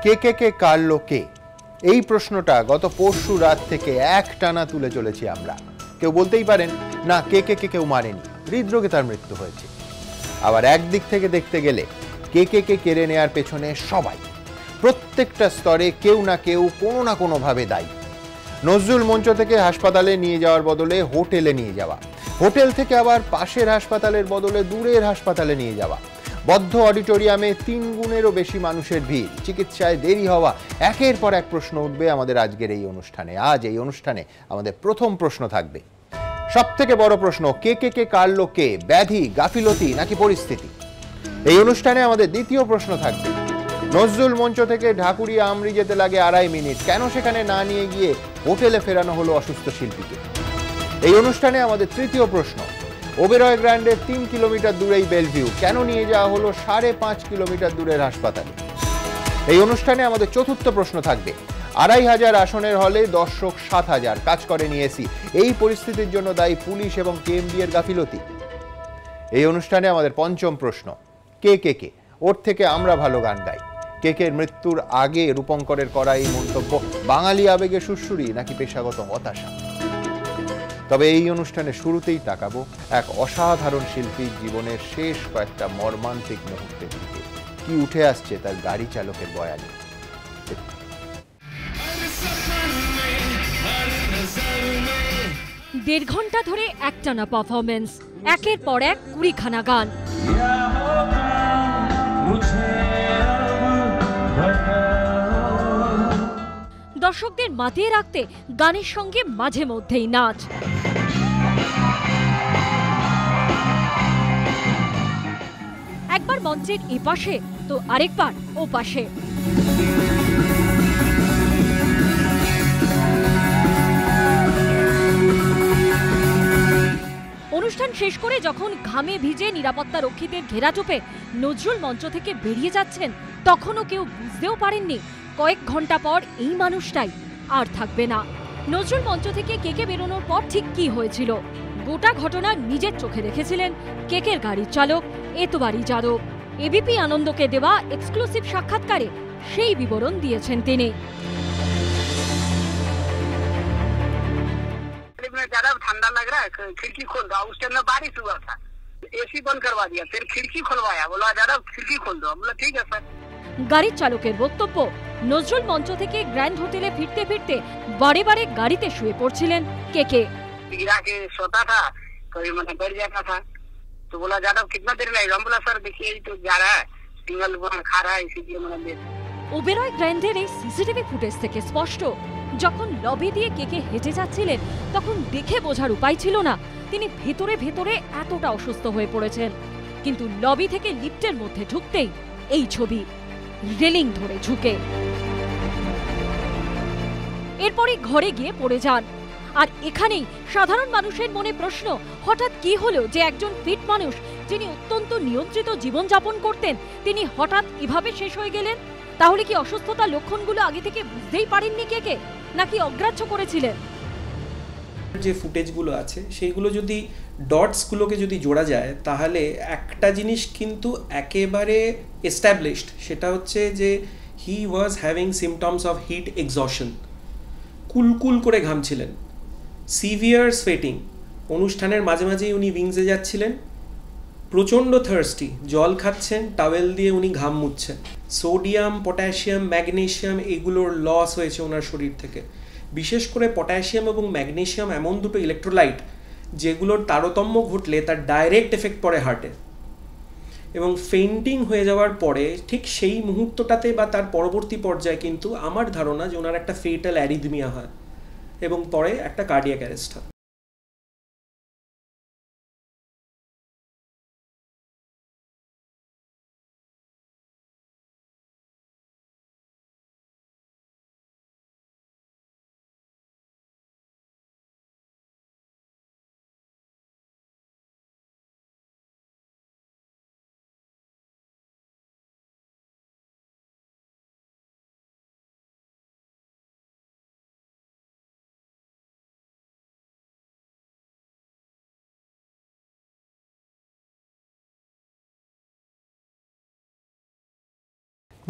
কে Carlo কে? এই প্রশ্নটা গত পরশু রাত থেকে একটানা তুলে চলেছি আমরা। কেউ বলতেই পারেন না, কে কেউ মারেনি, হৃদরোগে তার মৃত্যু হয়েছে। আবার একদিক থেকে দেখতে গেলে কে কেড়ে নেয়ার পেছনে সবাই, প্রত্যেকটা স্তরে কেউ না কেউ কোনো না কোনোভাবে দায়ী। নজরুল মঞ্চ থেকে হাসপাতালে নিয়ে যাওয়ার বদলে হোটেলে নিয়ে যাওয়া, হোটেল থেকে আবার পাশের হাসপাতালের বদলে দূরের হাসপাতালে নিয়ে যাওয়া, বদ্ধ অডিটোরিয়ামে 3 গুণেরও বেশি মানুষের ভিড়, চিকিৎসায় দেরি হওয়া, একের পর এক প্রশ্ন উঠবে আমাদের আজকের এই অনুষ্ঠানে। আজ এই অনুষ্ঠানে আমাদের প্রথম প্রশ্ন থাকবে, সব থেকে বড় প্রশ্ন, কে কারলো কে? ব্যাধি, গাফিলতি নাকি পরিস্থিতি? এই অনুষ্ঠানে আমাদের দ্বিতীয় প্রশ্ন থাকবে, নজরুল মঞ্চ থেকে ঢাকুরিয়া আমরি যেতে লাগে 2.5 মিনিট, কেন সেখানে না নিয়ে গিয়ে হোটেলে ফেরানো হলো অসুস্থ শিল্পীকে? এই অনুষ্ঠানে আমাদের তৃতীয় প্রশ্ন, ওবেরয় গ্র্যান্ডের 3 কিলোমিটার দূরেই বেলভিউ, কেন নিয়ে যাওয়া হলো 5.5 কিলোমিটার দূরের হাসপাতালে? এই অনুষ্ঠানে আমাদের চতুর্থ প্রশ্ন থাকবে, 2,500 আসনের হলে দর্শক 7,000, কাজ করেনি এসি, এই পরিস্থিতির জন্য দায়ী পুলিশ এবং কেএমডি এর গাফিলতি? এই অনুষ্ঠানে আমাদের পঞ্চম প্রশ্ন, কে ওর থেকে আমরা ভালো গান গাই, কের মৃত্যুর আগে রূপঙ্করের করা এই মন্তব্য বাঙালি আবেগে সুরসুরি নাকি পেশাগত হতাশা? তবে এই অনুষ্ঠানে শুরুতেই তাকাবো এক অসাধারণ শিল্পীর জীবনের শেষ কয়েকটা মর্মান্তিক মুহূর্তের দিকে, কি উঠে আসছে তার গাড়ি চালকের বয়ানে। 1.5 ঘন্টা ধরে একটানা পারফরমেন্স, একের পর এক 20খানা গান। দর্শকদের মাতিয়ে রাখতে গানের সঙ্গে মাঝে মধ্যেই নাচ। একবার মঞ্চের এপাশে তো আরেকবার ও পাশে। অনুষ্ঠান শেষ করে যখন ঘামে ভিজে নিরাপত্তা রক্ষীদের ঘেরাটোপে নজরুল মঞ্চ থেকে বেরিয়ে যাচ্ছেন, তখনও কেউ বুঝতেও পারেননি কয়েক ঘন্টা পর এই মানুষটাই আর থাকবে না। নজরুল মঞ্চ থেকে কে বেরোনোর পর ঠিক কি হয়েছিল, গোটা ঘটনা নিজের চোখে দেখেছিলেন কেকের গাড়ির চালক এতবারি যাদব। এবিপি আনন্দকে দেওয়া এক্সক্লুসিভ সাক্ষাৎকারে সেই বিবরণ দিয়েছেন তিনি। ठंडा लग रहा है, खिड़की खोल दो। उस टाइम में बारिश हुआ था, एसी बंद करवा दिया, फिर खिड़की खोलवाया, बोला जादव खिड़की खोल दो, बोला ठीक है सर। গাড়ির চালকের বক্তব্য, নজরুল মঞ্চ থেকে গ্র্যান্ড হোটেলে ফিরতে ফিরতে বারে বারে গাড়িতে শুয়ে পড়ছিলেন কে। गिरा के सोता था, कभी मैंने बैठ जाता था, तो बोला जादव कितना देर लगेगा, बोला सर देखिए तो जा रहा है, सिंगल खा रहा है, इसीलिए मैंने। ওবেরয় গ্র্যান্ডের এই সিসিটিভি ফুটেজ থেকে স্পষ্ট, যখন লবি দিয়ে কে হেঁটে যাচ্ছিলেন তখন দেখে বোঝার উপায় ছিল না তিনি ভেতরে ভেতরে এতটা অসুস্থ হয়ে পড়েছেন। কিন্তু লবি থেকে লিফটের মধ্যে ঢুকতেই এই ছবি, রেলিং ধরে ঝুঁকে। এরপরে ঘরে গিয়ে পড়ে যান। আর এখানেই সাধারণ মানুষের মনে প্রশ্ন, হঠাৎ কি হলো যে একজন ফিট মানুষ, যিনি অত্যন্ত নিয়ন্ত্রিত জীবনযাপন করতেন, তিনি হঠাৎ এভাবে শেষ হয়ে গেলেন? তাহলে কি অসুস্থতার লক্ষণগুলো আগে থেকে বুঝতেই পারেননি কে, নাকি অগ্রাহ্য করেছিলেন? যে ফুটেজগুলো আছে সেইগুলো যদি ডটসগুলোকে যদি জোড়া যায়, তাহলে একটা জিনিস কিন্তু একেবারে এস্টাবলিশড, সেটা হচ্ছে যে he was having symptoms of heat exhaustion. কুলকুল করে ঘামছিলেন, সিভিয়ার সোয়েটিং, অনুষ্ঠানের মাঝে মাঝেই উনি উইংসে যাচ্ছিলেন, প্রচণ্ড থার্স্টি, জল খাচ্ছেন, টাওয়েল দিয়ে উনি ঘাম মুছছেন। সোডিয়াম, পটাশিয়াম, ম্যাগনেশিয়াম এগুলোর লস হয়েছে ওনার শরীর থেকে। বিশেষ করে পটাশিয়াম এবং ম্যাগনেশিয়াম এমন দুটো ইলেকট্রোলাইট যেগুলোর তারতম্য ঘটলে তার ডাইরেক্ট এফেক্ট পড়ে হার্টে। এবং ফেইন্টিং হয়ে যাওয়ার পরে ঠিক সেই মুহূর্তটাতে বা তার পরবর্তী পর্যায়ে কিন্তু আমার ধারণা যে ওনার একটা ফেটাল অ্যারিথমিয়া হয় এবং পরে একটা কার্ডিয়াক অ্যারেস্ট হয়।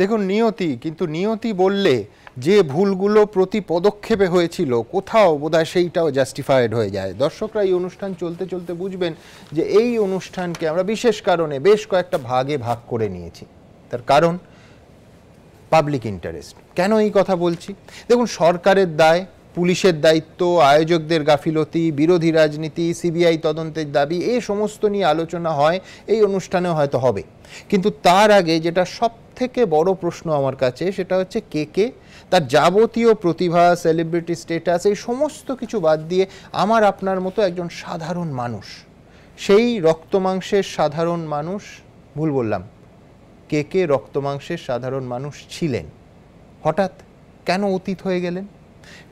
দেখুন নিয়তি, কিন্তু নিয়তি বললে যে ভুলগুলো প্রতি পদক্ষেপে হয়েছিল কোথাও বোধহয় সেইটাও জাস্টিফাইড হয়ে যায়। দর্শকরা এই অনুষ্ঠান চলতে চলতে বুঝবেন যে এই অনুষ্ঠানকে আমরা বিশেষ কারণে বেশ কয়েকটা ভাগে ভাগ করে নিয়েছি। তার কারণ পাবলিক ইন্টারেস্ট। কেন এই কথা বলছি? দেখুন, সরকারের দায়, পুলিশের দায়িত্ব, আয়োজকদের গাফিলতি, বিরোধী রাজনীতি, সিবিআই তদন্তের দাবি, এই সমস্ত নিয়ে আলোচনা হয়, এই অনুষ্ঠানেও হয়তো হবে। কিন্তু তার আগে যেটা সব থেকে বড় প্রশ্ন আমার কাছে, সেটা হচ্ছে কে তার যাবতীয় প্রতিভা, সেলিব্রিটি স্ট্যাটাস, এই সমস্ত কিছু বাদ দিয়ে আমার আপনার মতো একজন সাধারণ মানুষ, সেই রক্তমাংসের সাধারণ মানুষ, ভুল বললাম, কে রক্তমাংসের সাধারণ মানুষ ছিলেন, হঠাৎ কেন অতীত হয়ে গেলেন?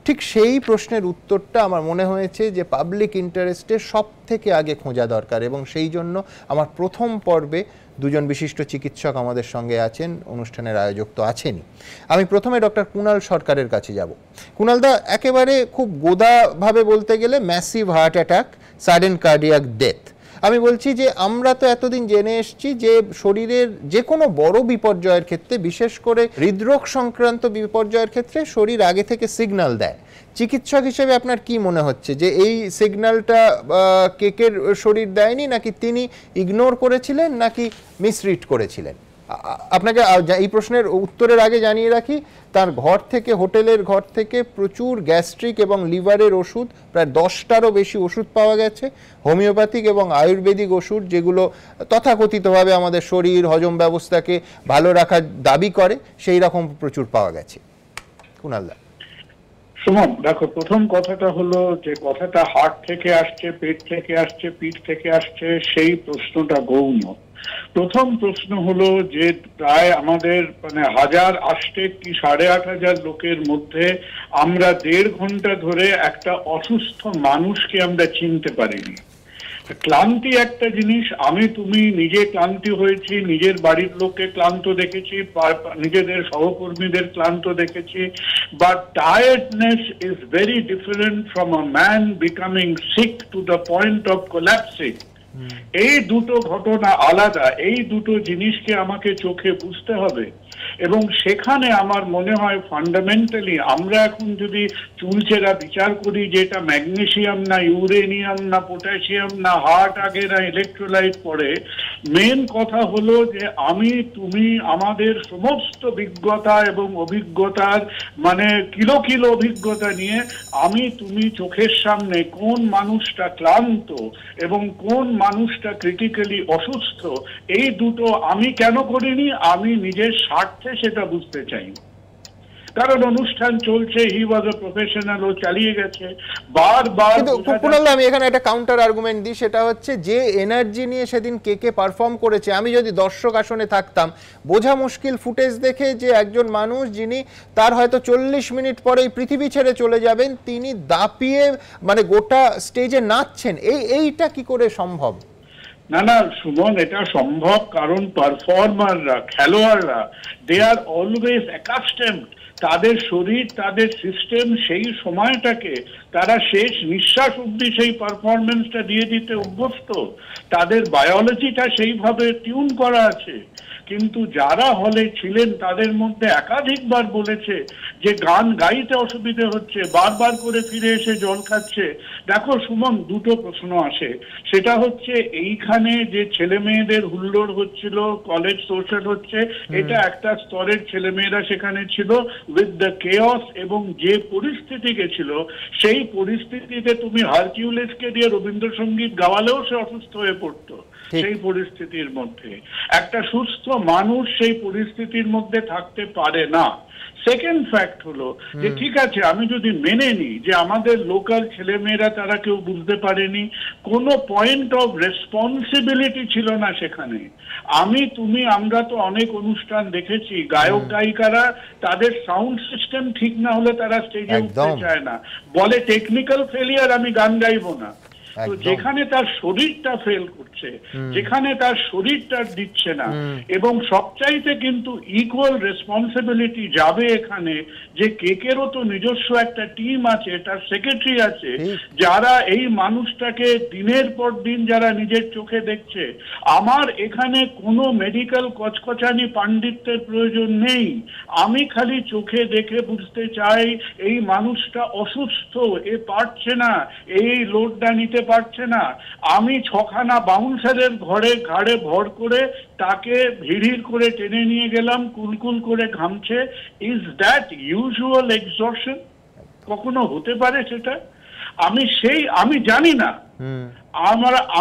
ঠিক সেই প্রশ্নের উত্তরটা আমার মনে হয়েছে যে পাবলিক ইন্টারেস্টে সব থেকে আগে খোঁজা দরকার, এবং সেই জন্য আমার প্রথম পর্বে দুজন বিশিষ্ট চিকিৎসক আমাদের সঙ্গে আছেন, অনুষ্ঠানের আয়োজক তো আছেনই। আমি প্রথমে ডক্টর কুণাল সরকারের কাছে যাব। কুণালদা, একেবারে খুব গোদাভাবে বলতে গেলে massive heart attack, sudden cardiac death. আমি বলছি যে আমরা তো এতদিন জেনে এসেছি যে শরীরের যে কোনো বড় বিপর্যয়ের ক্ষেত্রে, বিশেষ করে হৃদরোগ সংক্রান্ত বিপর্যয়ের ক্ষেত্রে শরীর আগে থেকে সিগন্যাল দেয়। চিকিৎসক হিসেবে আপনার কি মনে হচ্ছে যে এই সিগন্যালটা কেকের শরীর দেয়নি, নাকি তিনি ইগনোর করেছিলেন, নাকি মিসরিড করেছিলেন? আপনাকে এই প্রশ্নের উত্তরের আগে জানিয়ে রাখি, তার ঘর থেকে, হোটেলের ঘর থেকে প্রচুর গ্যাস্ট্রিক এবং লিভারের ওষুধ, প্রায় 10টারও বেশি ওষুধ পাওয়া গেছে, হোমিওপ্যাথিক এবং আয়ুর্বেদিক ওষুধ, যেগুলো তথাকথিতভাবে আমাদের শরীর হজম ব্যবস্থাকে ভালো রাখার দাবি করে, সেই রকম প্রচুর পাওয়া গেছে। কুণালদা। সুমন, দেখো, প্রথম কথাটা হলো যে কথাটা হার্ট থেকে আসছে, পেট থেকে আসছে, পিঠ থেকে আসছে, সেই প্রশ্নটা গৌণ। প্রথম প্রশ্ন হলো যে প্রায় আমাদের 1000 কি 8500 লোকের মধ্যে আমরা 1.5 ঘন্টা ধরে একটা অসুস্থ মানুষকে আমরা চিনতে পারিনি। ক্লান্তি একটা জিনিস, আমি তুমি নিজে ক্লান্তি হয়েছি, নিজের বাড়ির লোককে ক্লান্ত দেখেছি, নিজেদের সহকর্মীদের ক্লান্ত দেখেছি, but tiredness is very different from a man becoming sick to the point of collapsing. এই দুটো ঘটনা আলাদা, এই দুটো জিনিসকে আমাকে চোখে বুঝতে হবে। এবং সেখানে আমার মনে হয় ফান্ডামেন্টালি আমরা এখন যদি চুলচেরা বিচার করি যে এটা ম্যাগনেসিয়াম না ইউরেনিয়াম না পটাশিয়াম না হার্ট আগে না ইলেকট্রোলাইট পড়ে, মেন কথা হলো যে আমি তুমি আমাদের সমস্ত অভিজ্ঞতা এবং অভিজ্ঞতার কিলো কিলো অভিজ্ঞতা নিয়ে আমি তুমি চোখের সামনে কোন মানুষটা ক্লান্ত এবং কোন মানুষটা ক্রিটিক্যালি অসুস্থ, এই দুটো আমি কেন করিনি, আমি নিজের স্বার্থে সেটা বুঝতে চাই। কারণ অনুষ্ঠান চলছে, হি ওয়াজ আ প্রফেশনাল, ও চালিয়ে গেছে বারবার। কুণাল, আমি এখানে একটা কাউন্টার আর্গুমেন্ট দিই, সেটা হচ্ছে যে এনার্জি নিয়ে সেদিন কে পারফর্ম করেছে, আমি যদি দর্শক আসনে থাকতাম বোঝা মুশকিল ফুটেজ দেখে যে একজন মানুষ যিনি তার হয়তো 40 মিনিট পরেই পৃথিবী ছেড়ে চলে যাবেন, তিনি দাপিয়ে গোটা স্টেজে নাচছেন, এইটা কি করে সম্ভব? না সুমন, এটা সম্ভব কারণ পারফর্মাররা, খেলোয়াড়রা, দে আর অলওয়েজ অ্যাকাস্টমড, তাদের শরীর, তাদের সিস্টেম সেই সময়টাকে তারা শেষ নিঃশ্বাস অবধি সেই পারফরমেন্সটা দিয়ে দিতে অভ্যস্ত, তাদের বায়োলজিটা সেইভাবে টিউন করা আছে। কিন্তু যারা হলে ছিলেন তাদের মধ্যে একাধিকবার বলেছে যে গান গাইতে অসুবিধে হচ্ছে, বারবার করে ফিরে এসে জল খাচ্ছে। দেখো সুমন, দুটো প্রশ্ন আসে, সেটা হচ্ছে এইখানে যে ছেলে মেয়েদের হুল্লোড় হচ্ছিল, কলেজ সোশ্যাল হচ্ছে, এটা একটা স্তরের ছেলে মেয়েরা সেখানে ছিল উইথ দ্য কেয়স, এবং যে পরিস্থিতি গেছিল সেই পরিস্থিতিতে তুমি হারকিউলিসকে দিয়ে রবীন্দ্রসঙ্গীত গাওয়ালেও সে অসুস্থ হয়ে পড়তো। সেই পরিস্থিতির মধ্যে একটা সুস্থ মানুষ সেই পরিস্থিতির মধ্যে থাকতে পারে না। সেকেন্ড ফ্যাক্ট হলো যে ঠিক আছে, আমি যদি মেনে নিই যে আমাদের লোকাল ছেলেমেয়েরা তারা কেউ বুঝতে পারেনি, কোনো পয়েন্ট অফ রেসপন্সিবিলিটি ছিল না সেখানে। আমি তুমি আমরা তো অনেক অনুষ্ঠান দেখেছি, গায়ক গায়িকারা তাদের সাউন্ড সিস্টেম ঠিক না হলে তারা স্টেজে উঠতে চায় না, বলে টেকনিক্যাল ফেলিয়ার, আমি গান গাইবো না। তো একদম। যেখানে তার শরীরটা ফেল করছে, যেখানে তার শরীরটা দিচ্ছে না, এবং সবচাইতে কিন্তু ইকুয়াল রেসপন্সিবিলিটি যাবে এখানে যে কেকেরও তো নিজস্ব একটা টিম আছে, তার সেক্রেটারি আছে, যারা এই মানুষটাকে দিনের পর দিন যারা নিজের চোখে দেখছে। আমার এখানে কোনো মেডিকেল কচকচানি পাণ্ডিত্যের প্রয়োজন নেই, আমি খালি চোখে দেখে বুঝতে চাই এই মানুষটা অসুস্থ, এ পারছে না, এই লোডটা নিতে পারছে না। আমি 6খানা বাউন্সারের ঘাড়ে ভর করে তাকে ভিড় করে টেনে নিয়ে গেলাম, কুলকুল করে ঘামছে। Is that usual exhaustion? কখনো হতে পারে সেটা? আমি জানি না।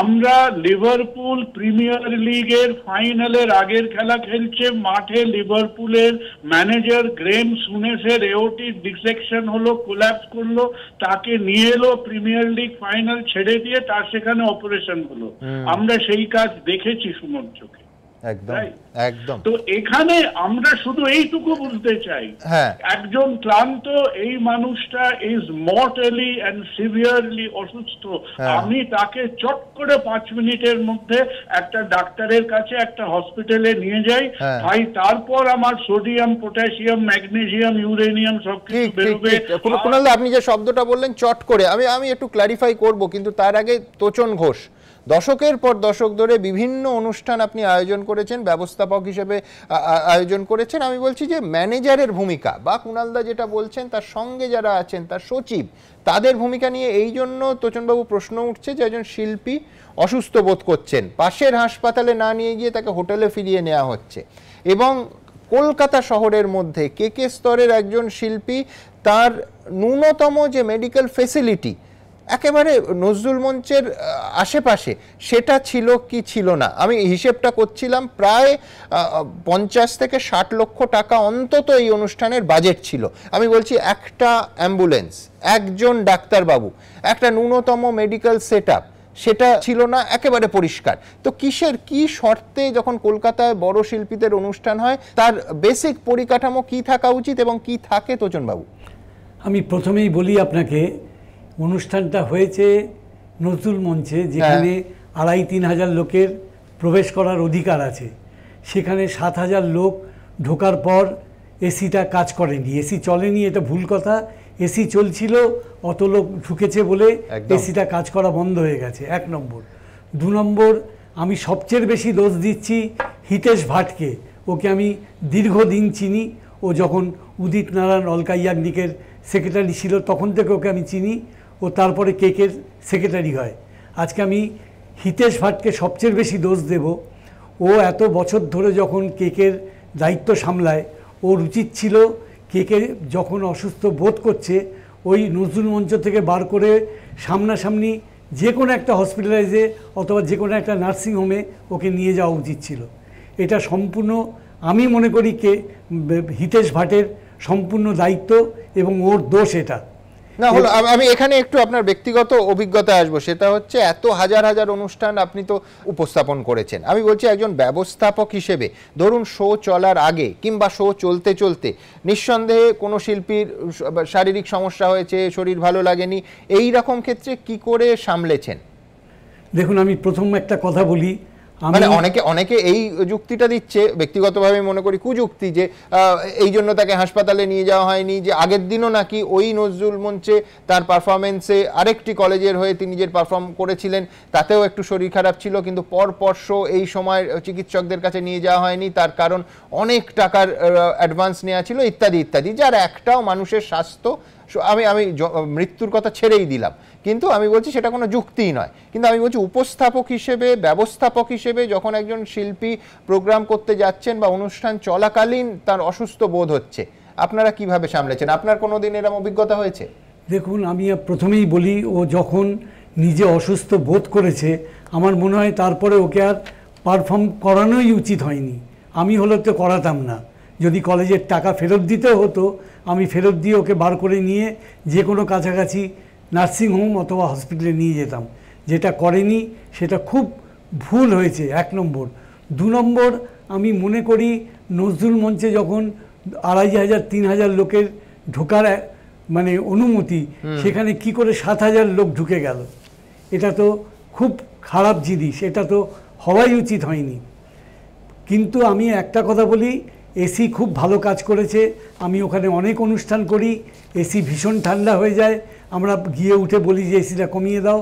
আমরা লিভারপুল প্রিমিয়ার লিগের ফাইনালের আগের খেলা খেলছে, মাঠে লিভারপুলের ম্যানেজার গ্রেম সুনেসের এওর্টিক ডিসেকশন হলো, কোল্যাপস করলো, তাকে নিয়ে এলো প্রিমিয়ার লিগ ফাইনাল ছেড়ে দিয়ে, তার সেখানে অপারেশন হলো। আমরা সেই কাজ দেখেছি সুমন চোখে। একদম একদম। তো এখানে আমরা শুধু এইটুকু বুঝতে চাই, একজন ক্লান্ত এই মানুষটা ইজ মর্টালি এন্ড সিভিয়ারলি অসুস্থ, আমি তাকে চট করে 5 মিনিটের মধ্যে একটা ডাক্তারের কাছে, একটা হসপিটালে নিয়ে যাই ভাই, তারপর আমার সোডিয়াম, পটাশিয়াম, ম্যাগনেসিয়াম, ইউরেনিয়াম সবকিছু বেরোবে। কুণাল, আপনি যে শব্দটা বললেন চট করে, আমি একটু ক্লারিফাই করব, কিন্তু তার আগে তোচন ঘোষ, দশকের পর দশক ধরে বিভিন্ন অনুষ্ঠান আপনি আয়োজন করেছেন, ব্যবস্থাপক হিসেবে আয়োজন করেছেন। আমি বলছি যে ম্যানেজারের ভূমিকা বা কুণালদা যেটা বলছেন তার সঙ্গে যারা আছেন, তার সচিব, তাদের ভূমিকা নিয়ে এই জন্য তোচনবাবু প্রশ্ন উঠছে যে একজন শিল্পী অসুস্থ বোধ করছেন, পাশের হাসপাতালে না নিয়ে গিয়ে তাকে হোটেলে ফিরিয়ে নেওয়া হচ্ছে, এবং কলকাতা শহরের মধ্যে কে স্তরের একজন শিল্পী, তার ন্যূনতম যে মেডিকেল ফেসিলিটি একেবারে নজরুল মঞ্চের আশেপাশে, সেটা ছিল কি ছিল না। আমি হিসেবটা করছিলাম, প্রায় 50 থেকে 60 লক্ষ টাকা অন্তত এই অনুষ্ঠানের বাজেট ছিল। আমি বলছি একটা অ্যাম্বুলেন্স, একজন ডাক্তারবাবু, একটা ন্যূনতম মেডিকেল সেট আপ, সেটা ছিল না একেবারে পরিষ্কার। তো কি শর্তে যখন কলকাতায় বড় শিল্পীদের অনুষ্ঠান হয়, তার বেসিক পরিকাঠামো কি থাকা উচিত এবং কি থাকে তোচনবাবু? আমি প্রথমেই বলি আপনাকে, অনুষ্ঠানটা হয়েছে নজরুল মঞ্চে, যেখানে 2,5-3 হাজার লোকের প্রবেশ করার অধিকার আছে। সেখানে 7,000 লোক ঢোকার পর এসিটা কাজ করেনি, এসি চলেনি, এটা ভুল কথা। এসি চলছিল, অত লোক ঢুকেছে বলে এসিটা কাজ করা বন্ধ হয়ে গেছে, 1 নম্বর। 2 নম্বর, আমি সবচেয়ে বেশি দোষ দিচ্ছি হিতেশ ভাটকে। ওকে আমি দীর্ঘদিন চিনি, ও যখন উদিত নারায়ণ অলকা ইয়াগনিকের সেক্রেটারি ছিল তখন থেকে ওকে আমি চিনি, ও তারপরে কেকের সেক্রেটারি হয়। আজকে আমি হিতেশ ভাটকে সবচেয়ে বেশি দোষ দেব। ও এত বছর ধরে যখন কেকের দায়িত্ব সামলায়, ওর উচিত ছিল কেকে যখন অসুস্থ বোধ করছে, ওই নজরুল মঞ্চ থেকে বার করে সামনাসামনি যে কোনো একটা হসপিটালাইজে অথবা যে কোনো একটা নার্সিংহোমে ওকে নিয়ে যাওয়া উচিত ছিল। এটা সম্পূর্ণ আমি মনে করি হিতেশ ভাটের সম্পূর্ণ দায়িত্ব এবং ওর দোষ এটা না হলো। আমি এখানে একটু আপনার ব্যক্তিগত অভিজ্ঞতা আসবো, সেটা হচ্ছে এত হাজার হাজার অনুষ্ঠান আপনি তো উপস্থাপন করেছেন। আমি বলছি একজন ব্যবস্থাপক হিসেবে, ধরুন শো চলার আগে কিংবা শো চলতে চলতে নিঃসন্দেহে কোনো শিল্পীর শারীরিক সমস্যা হয়েছে, শরীর ভালো লাগেনি, এই রকম ক্ষেত্রে কি করে সামলেছেন? দেখুন, আমি প্রথম একটা কথা বলি, মানে অনেকে এই যুক্তিটা দিচ্ছে, ব্যক্তিগতভাবে মনে করি কুযুক্তি, যে এই জন্য তাকে হাসপাতালে নিয়ে যাওয়া হয়নি, যে আগের দিনও নাকি ওই নজরুল মঞ্চে তার পারফরমেন্সে আরেকটি কলেজের হয়ে তিনি যে পারফর্ম করেছিলেন তাতেও একটু শরীর খারাপ ছিল, কিন্তু পর শো এই সময় চিকিৎসকদের কাছে নিয়ে যাওয়া হয়নি, তার কারণ অনেক টাকার অ্যাডভান্স নেওয়া ছিল ইত্যাদি ইত্যাদি, যার একটাও মানুষের স্বাস্থ্য, আমি মৃত্যুর কথা ছেড়েই দিলাম, কিন্তু আমি বলছি সেটা কোনো যুক্তিই নয়। কিন্তু আমি বলছি উপস্থাপক হিসেবে, ব্যবস্থাপক হিসেবে যখন একজন শিল্পী প্রোগ্রাম করতে যাচ্ছেন বা অনুষ্ঠান চলাকালীন তার অসুস্থ বোধ হচ্ছে, আপনারা কিভাবে সামলেছেন? আপনার কোনো দিন এরকম অভিজ্ঞতা হয়েছে? দেখুন, আমি প্রথমেই বলি, ও যখন নিজে অসুস্থ বোধ করেছে, আমার মনে হয় তারপরে ওকে আর পারফর্ম করানোই উচিত হয়নি। আমি হলে তো করাতাম না। যদি কলেজের টাকা ফেরত দিতে হতো, আমি ফেরত দিয়ে ওকে বার করে নিয়ে যে কোনো কাছাকাছি নার্সিংহোম অথবা হসপিটালে নিয়ে যেতাম। যেটা করেনি, সেটা খুব ভুল হয়েছে, 1 নম্বর। 2 নম্বর, আমি মনে করি নজরুল মঞ্চে যখন 2,500-3,000 লোকের ঢোকার মানে অনুমতি, সেখানে কি করে 7,000 লোক ঢুকে গেল, এটা তো খুব খারাপ জিনিস, এটা তো হওয়াই উচিত হয়নি। কিন্তু আমি একটা কথা বলি, এসি খুব ভালো কাজ করেছে। আমি ওখানে অনেক অনুষ্ঠান করি, এসি ভীষণ ঠান্ডা হয়ে যায়, আমরা গিয়ে উঠে বলি যে এসিটা কমিয়ে দাও,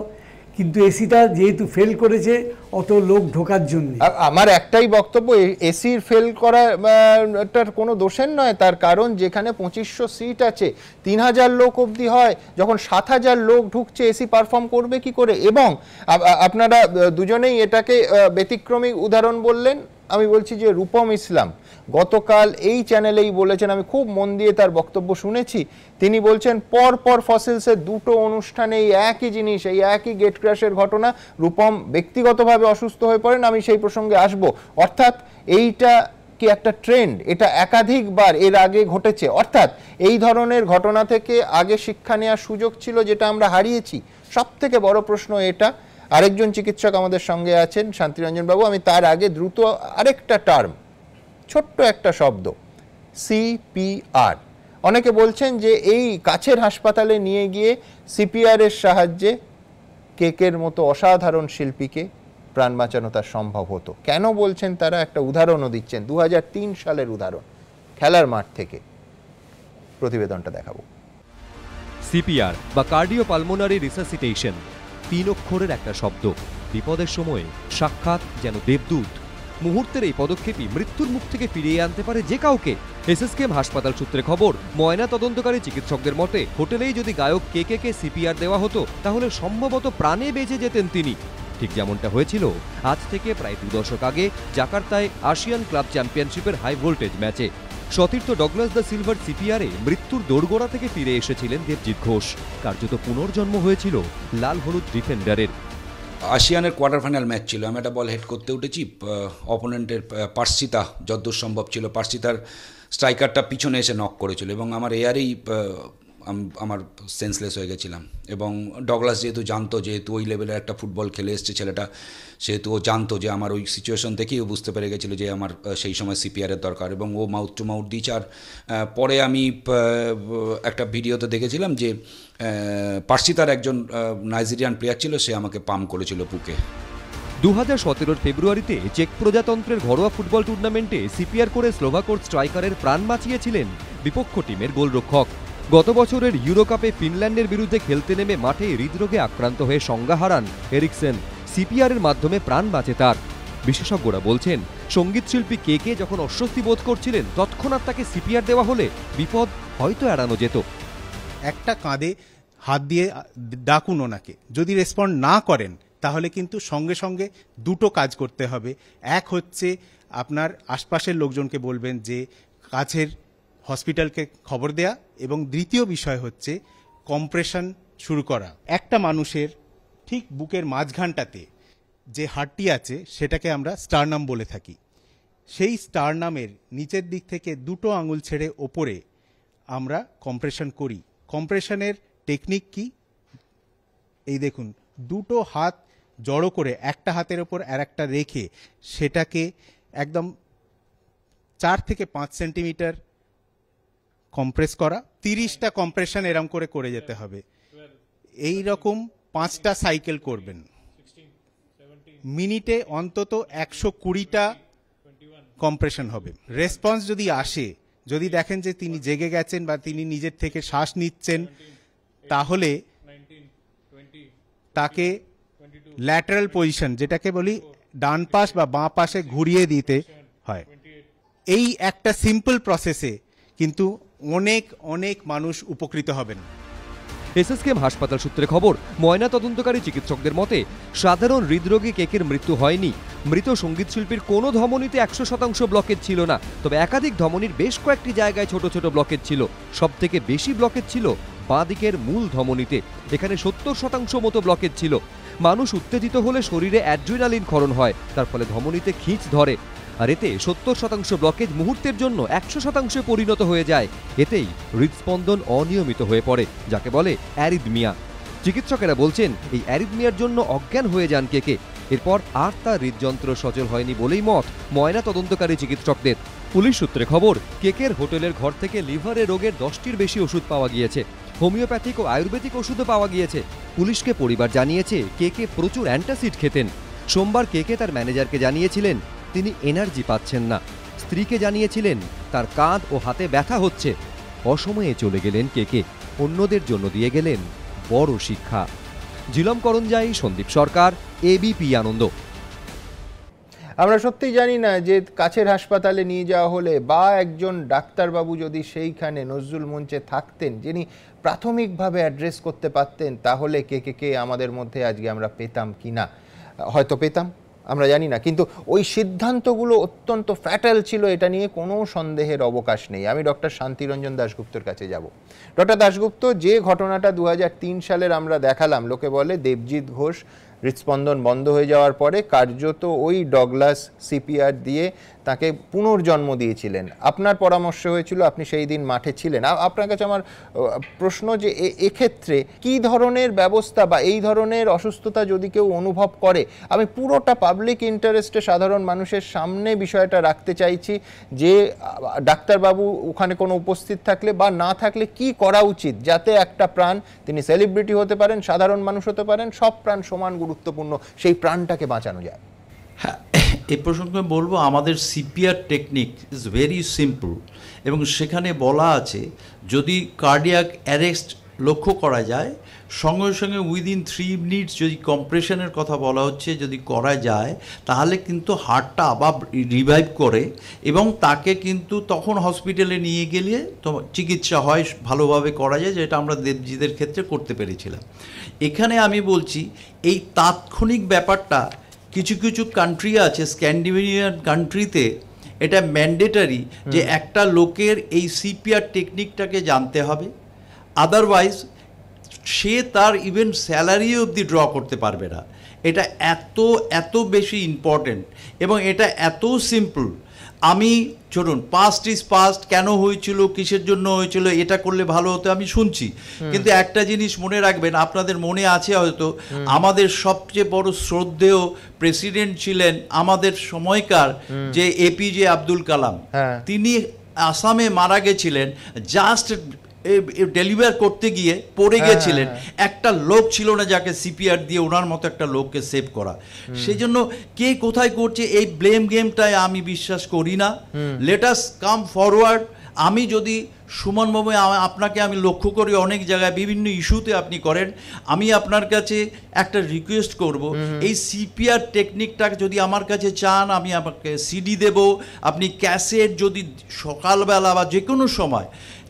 কিন্তু এসিটা যেহেতু ফেল করেছে অত লোক ঢোকার জন্য। আমার একটাই বক্তব্য, এসির ফেল করাটার কোনো দোষের নয়, তার কারণ যেখানে 2500 সিট আছে, 3000 লোক অবধি হয়, যখন 7000 লোক ঢুকছে এসি পারফর্ম করবে কি করে? এবং আপনারা দুজনেই এটাকে ব্যতিক্রমী উদাহরণ বললেন। আমি বলছি যে রূপম ইসলাম গতকাল এই চ্যানেলেই বলেছেন, আমি খুব মন দিয়ে তার বক্তব্য শুনেছি, তিনি বলছেন পর ফসিলসের দুটো অনুষ্ঠানে এই একই জিনিস, এই একই গেট ক্র্যাশের ঘটনা। রূপম ব্যক্তিগতভাবে অসুস্থ হয়ে পড়েন, আমি সেই প্রসঙ্গে আসব। অর্থাৎ এইটা কি একটা ট্রেন্ড? এটা একাধিকবার এর আগে ঘটেছে, অর্থাৎ এই ধরনের ঘটনা থেকে আগে শিক্ষা নেওয়ার সুযোগ ছিল, যেটা আমরা হারিয়েছি। সব থেকে বড় প্রশ্ন এটা। আরেকজন চিকিৎসক আমাদের সঙ্গে আছেন, শান্তিরঞ্জন বাবু। আমি তার আগে দ্রুত আরেকটা টার্ম, ছোট্ট একটা শব্দ, সিপিআর। অনেকে বলছেন যে এই কাছের হাসপাতালে নিয়ে গিয়ে সিপিআর এর সাহায্যে কেকের মতো অসাধারণ শিল্পীকে প্রাণ বাঁচানো তার সম্ভব হতো। কেন বলছেন তারা? একটা উদাহরণও দিচ্ছেন, 2003 সালের উদাহরণ, খেলার মাঠ থেকে। প্রতিবেদনটা দেখাবো। সিপিআর বা কার্ডিওপালমোনারি রিসাসিটেশন, 3 অক্ষরের একটা শব্দ। বিপদের সময়ে সাক্ষাৎ যেন দেবদূত। মুহূর্তের এই পদক্ষেপই মৃত্যুর মুখ থেকে ফিরিয়ে আনতে পারে যে কাউকে। এসএসকেএম হাসপাতাল সূত্রে খবর, ময়না তদন্তকারী চিকিৎসকদের মতে হোটেলেই যদি গায়ক কেকে সিপিআর দেওয়া হতো তাহলে সম্ভবত প্রাণে বেঁচে যেতেন তিনি। ঠিক যেমনটা হয়েছিল আজ থেকে প্রায় 2 দশক আগে জাকার্তায় আসিয়ান ক্লাব চ্যাম্পিয়নশিপের হাই ভোল্টেজ ম্যাচে। সতীর্থ ডগলাস দ্য সিলভার সিপিআরে মৃত্যুর দোরগোড়া থেকে ফিরে এসেছিলেন দেবজিৎ ঘোষ। কার্যত পুনর্জন্ম হয়েছিল লাল হলুদ ডিফেন্ডারের। আসিয়ানের কোয়ার্টার ফাইনাল ম্যাচ ছিল, আমি একটা বল হেড করতে উঠেছি, অপোনেন্টের পার্সিতা যতদূর সম্ভব ছিল, পার্সিতার স্ট্রাইকারটা পিছনে এসে নক করেছিল এবং আমার এয়ারেই আমার সেন্সলেস হয়ে গেছিলাম। এবং ডগলাস যেহেতু জানতো, যেহেতু ওই লেভেলের একটা ফুটবল খেলে এসছে ছেলেটা, সেহেতু ও জানতো যে আমার ওই সিচুয়েশন দেখেই ও বুঝতে পেরে গেছিলো যে আমার সেই সময় সিপিআরের দরকার, এবং ও মাউথ টু মাউথ দিয়েছে। আর পরে আমি একটা ভিডিওতে দেখেছিলাম যে পার্সিতার একজন নাইজেরিয়ান প্লেয়ার ছিল, সে আমাকে পাম্প করেছিল বুকে। 2017 ফেব্রুয়ারিতে চেক প্রজাতন্ত্রের ঘরোয়া ফুটবল টুর্নামেন্টে সিপিআর করে স্লোভাকোর স্ট্রাইকারের প্রাণ বাঁচিয়েছিলেন বিপক্ষ টিমের গোলরক্ষক। গত বছরের ইউরোকাপে ফিনল্যান্ডের বিরুদ্ধে খেলতে নেমে মাঠে হৃদরোগে আক্রান্ত হয়ে সংজ্ঞা হারান এরিকসেন। সিপিআরের মাধ্যমে প্রাণ বাঁচে তার। বিশেষজ্ঞরা বলছেন, সঙ্গীতশিল্পী কেকে যখন অস্বস্তি বোধ করছিলেন, তৎক্ষণাৎ তাকে সিপিআর দেওয়া হলে বিপদ হয়তো এড়ানো যেত। একটা কাঁধে হাত দিয়ে ডাকুন ওনাকে, যদি রেসপন্ড না করেন তাহলে কিন্তু সঙ্গে সঙ্গে দুটো কাজ করতে হবে। এক হচ্ছে আপনার আশপাশের লোকজনকে বলবেন যে কাছের হসপিটালকে খবর দেয়া, এবং দ্বিতীয় বিষয় হচ্ছে কম্প্রেশন শুরু করা। একটা মানুষের ঠিক বুকের মাঝখানটাতে যে হাড়টি আছে সেটাকে আমরা স্টারনাম বলে থাকি। সেই স্টারনামের নিচের দিক থেকে 2 আঙুল ছেড়ে ওপরে আমরা কম্প্রেশন করি। কম্প্রেশনের টেকনিক কি? এই দেখুন, 2 হাত জড়ো করে একটা হাতের ওপর আর একটা রেখে সেটাকে একদম 4 থেকে 5 সেন্টিমিটার কম্প্রেস করা। 30টা কম্প্রেশন এরম করে যেতে হবে। এই রকম 5টা সাইকেল করবেন। মিনিটে অন্তত 120টা কম্প্রেশন হবে। রেসপন্স যদি আসে, যদি দেখেন যে তিনি জেগে গেছেন বা তিনি নিজের থেকে শ্বাস নিচ্ছেন, তাহলে তাকে ল্যাটারাল পজিশন, যেটাকে বলি ডান পাশ বা বাঁ পাশে ঘুরিয়ে দিতে হয়। এই একটা সিম্পল প্রসেসে কিন্তু অনেক অনেক মানুষ উপকৃত হবেন। এসএসকেএম হাসপাতাল সূত্রে খবর, ময়না তদন্তকারী চিকিৎসকদের মতে সাধারণ হৃদরোগী কেকের মৃত্যু হয়নি। মৃত সঙ্গীতশিল্পীর কোনো ধমনীতে 100% ব্লকেজ ছিল না, তবে একাধিক ধমনীর বেশ কয়েকটি জায়গায় ছোট ছোট ব্লকেজ ছিল। সব থেকে বেশি ব্লকেজ ছিল বাঁ দিকের মূল ধমনীতে, এখানে 70% মতো ব্লকেজ ছিল। মানুষ উত্তেজিত হলে শরীরে অ্যাড্রিনালিন ক্ষরণ হয়, তার ফলে ধমনীতে খিঁচ ধরে, আর এতে 70% ব্লকেজ মুহূর্তের জন্য 100% পরিণত হয়ে যায়। এতেই হৃদস্পন্দন অনিয়মিত হয়ে পড়ে, যাকে বলে অ্যারিদমিয়া। চিকিৎসকেরা বলছেন এই অ্যারিদমিয়ার জন্য অজ্ঞান হয়ে যান কেকে। এরপর আর তার হৃদযন্ত্র সচল হয়নি বলেই মত ময়না তদন্তকারী চিকিৎসকদের। পুলিশ সূত্রে খবর, কেকের হোটেলের ঘর থেকে লিভারের রোগের 10টির বেশি ওষুধ পাওয়া গিয়েছে। হোমিওপ্যাথিক ও আয়ুর্বেদিক ওষুধও পাওয়া গিয়েছে। পুলিশকে পরিবার জানিয়েছে কেকে প্রচুর অ্যান্টাসিড খেতেন। সোমবার কেকে তার ম্যানেজারকে জানিয়েছিলেন তিনি এনার্জি পাচ্ছেন না। স্ত্রীকে জানিয়েছিলেন তার কাঁধ ও হাতে ব্যথা হচ্ছে। অসময়ে চলে গেলেন কেকে, অন্যদের জন্য দিয়ে গেলেন বড় শিক্ষা। ঝিলম করঞ্জাই, সন্দীপ সরকার, এবিপি আনন্দ। আমরা সত্যিই জানি না যে কাছের হাসপাতালে নিয়ে যাওয়া হলে বা একজন ডাক্তারবাবু যদি সেইখানে নজরুল মঞ্চে থাকতেন, যিনি প্রাথমিকভাবে অ্যাড্রেস করতে পারতেন, তাহলে কে আমাদের মধ্যে আজকে আমরা পেতাম কি না, হয়তো পেতাম, আমরা জানি না। কিন্তু ওই সিদ্ধান্তগুলো অত্যন্ত ফ্যাটাল ছিল, এটা নিয়ে কোনো সন্দেহের অবকাশ নেই। আমি ডক্টর শান্তিরঞ্জন দাশগুপ্তর কাছে যাব। ডক্টর দাশগুপ্ত, যে ঘটনাটা 2003 সালের আমরা দেখালাম, লোকে বলে দেবজিৎ ঘোষ হৃৎস্পন্দন বন্ধ হয়ে যাওয়ার পরে কার্যত ওই ডগলাস সিপিআর দিয়ে তাকে পুনর্জন্ম দিয়েছিলেন। আপনার পরামর্শ হয়েছিল, আপনি সেই দিন মাঠে ছিলেন। আপনার কাছে আমার প্রশ্ন যে এক্ষেত্রে কী ধরনের ব্যবস্থা বা এই ধরনের অসুস্থতা যদি কেউ অনুভব করে, আমি পুরোটা পাবলিক ইন্টারেস্টে সাধারণ মানুষের সামনে বিষয়টা রাখতে চাইছি যে ডাক্তারবাবু ওখানে কোনো উপস্থিত থাকলে বা না থাকলে কি করা উচিত, যাতে একটা প্রাণ, তিনি সেলিব্রিটি হতে পারেন, সাধারণ মানুষ হতে পারেন, সব প্রাণ সমান গুরুত্বপূর্ণ, সেই প্রাণটাকে বাঁচানো যায়। হ্যাঁ, এই প্রসঙ্গে বলবো আমাদের CPR technique is very simple, এবং সেখানে বলা আছে যদি কার্ডিয়াক অ্যারেস্ট লক্ষ্য করা যায়, সঙ্গে সঙ্গে উইদিন 3 মিনিটস যদি কম্প্রেশনের কথা বলা হচ্ছে যদি করা যায়, তাহলে কিন্তু হার্টটা আবার রিভাইভ করে এবং তাকে কিন্তু তখন হসপিটালে নিয়ে গেলে তো চিকিৎসা হয়, ভালোভাবে করা যায়, যেটা আমরা দেবজিদের ক্ষেত্রে করতে পেরেছিলাম। এখানে আমি বলছি এই তাৎক্ষণিক ব্যাপারটা কিছু কিছু কান্ট্রি আছে, স্ক্যান্ডিনেভিয়ান কান্ট্রিতে এটা ম্যান্ডেটারি যে একটা লোকের এই সিপিআর টেকনিকটাকে জানতে হবে, আদারওয়াইজ সে তার ইভেন স্যালারি অবধি ড্র করতে পারবে না। এটা এত বেশি ইম্পর্টেন্ট এবং এটা এত সিম্পল। আমি চলুন, পাস্ট ইজ পাস্ট, কেন হয়েছিল, কিসের জন্য হয়েছিল, এটা করলে ভালো হতো আমি শুনছি, কিন্তু একটা জিনিস মনে রাখবেন, আপনাদের মনে আছে হয়তো আমাদের সবচেয়ে বড় শ্রদ্ধেয় প্রেসিডেন্ট ছিলেন আমাদের সময়কার যে এপিজে আব্দুল কালাম, তিনি আসামে মারা গেছিলেন জাস্ট ডেলিভার করতে গিয়ে পড়ে গেছিলেন, একটা লোক ছিল না যাকে সিপিআর দিয়ে ওনার মতো একটা লোককে সেভ করা। সেই জন্য কে কোথায় করছে এই ব্লেম গেমটায় আমি বিশ্বাস করি না। Let us come forward. আমি যদি সুমনবাবু, আপনাকে আমি লক্ষ্য করি অনেক জায়গায় বিভিন্ন ইস্যুতে আপনি করেন, আমি আপনার কাছে একটা রিকোয়েস্ট করব, এই সিপিআর টেকনিকটাকে যদি আমার কাছে চান আমি আপনাকে সিডি দেব, আপনি ক্যাসেট যদি সকালবেলা বা যে কোনো সময়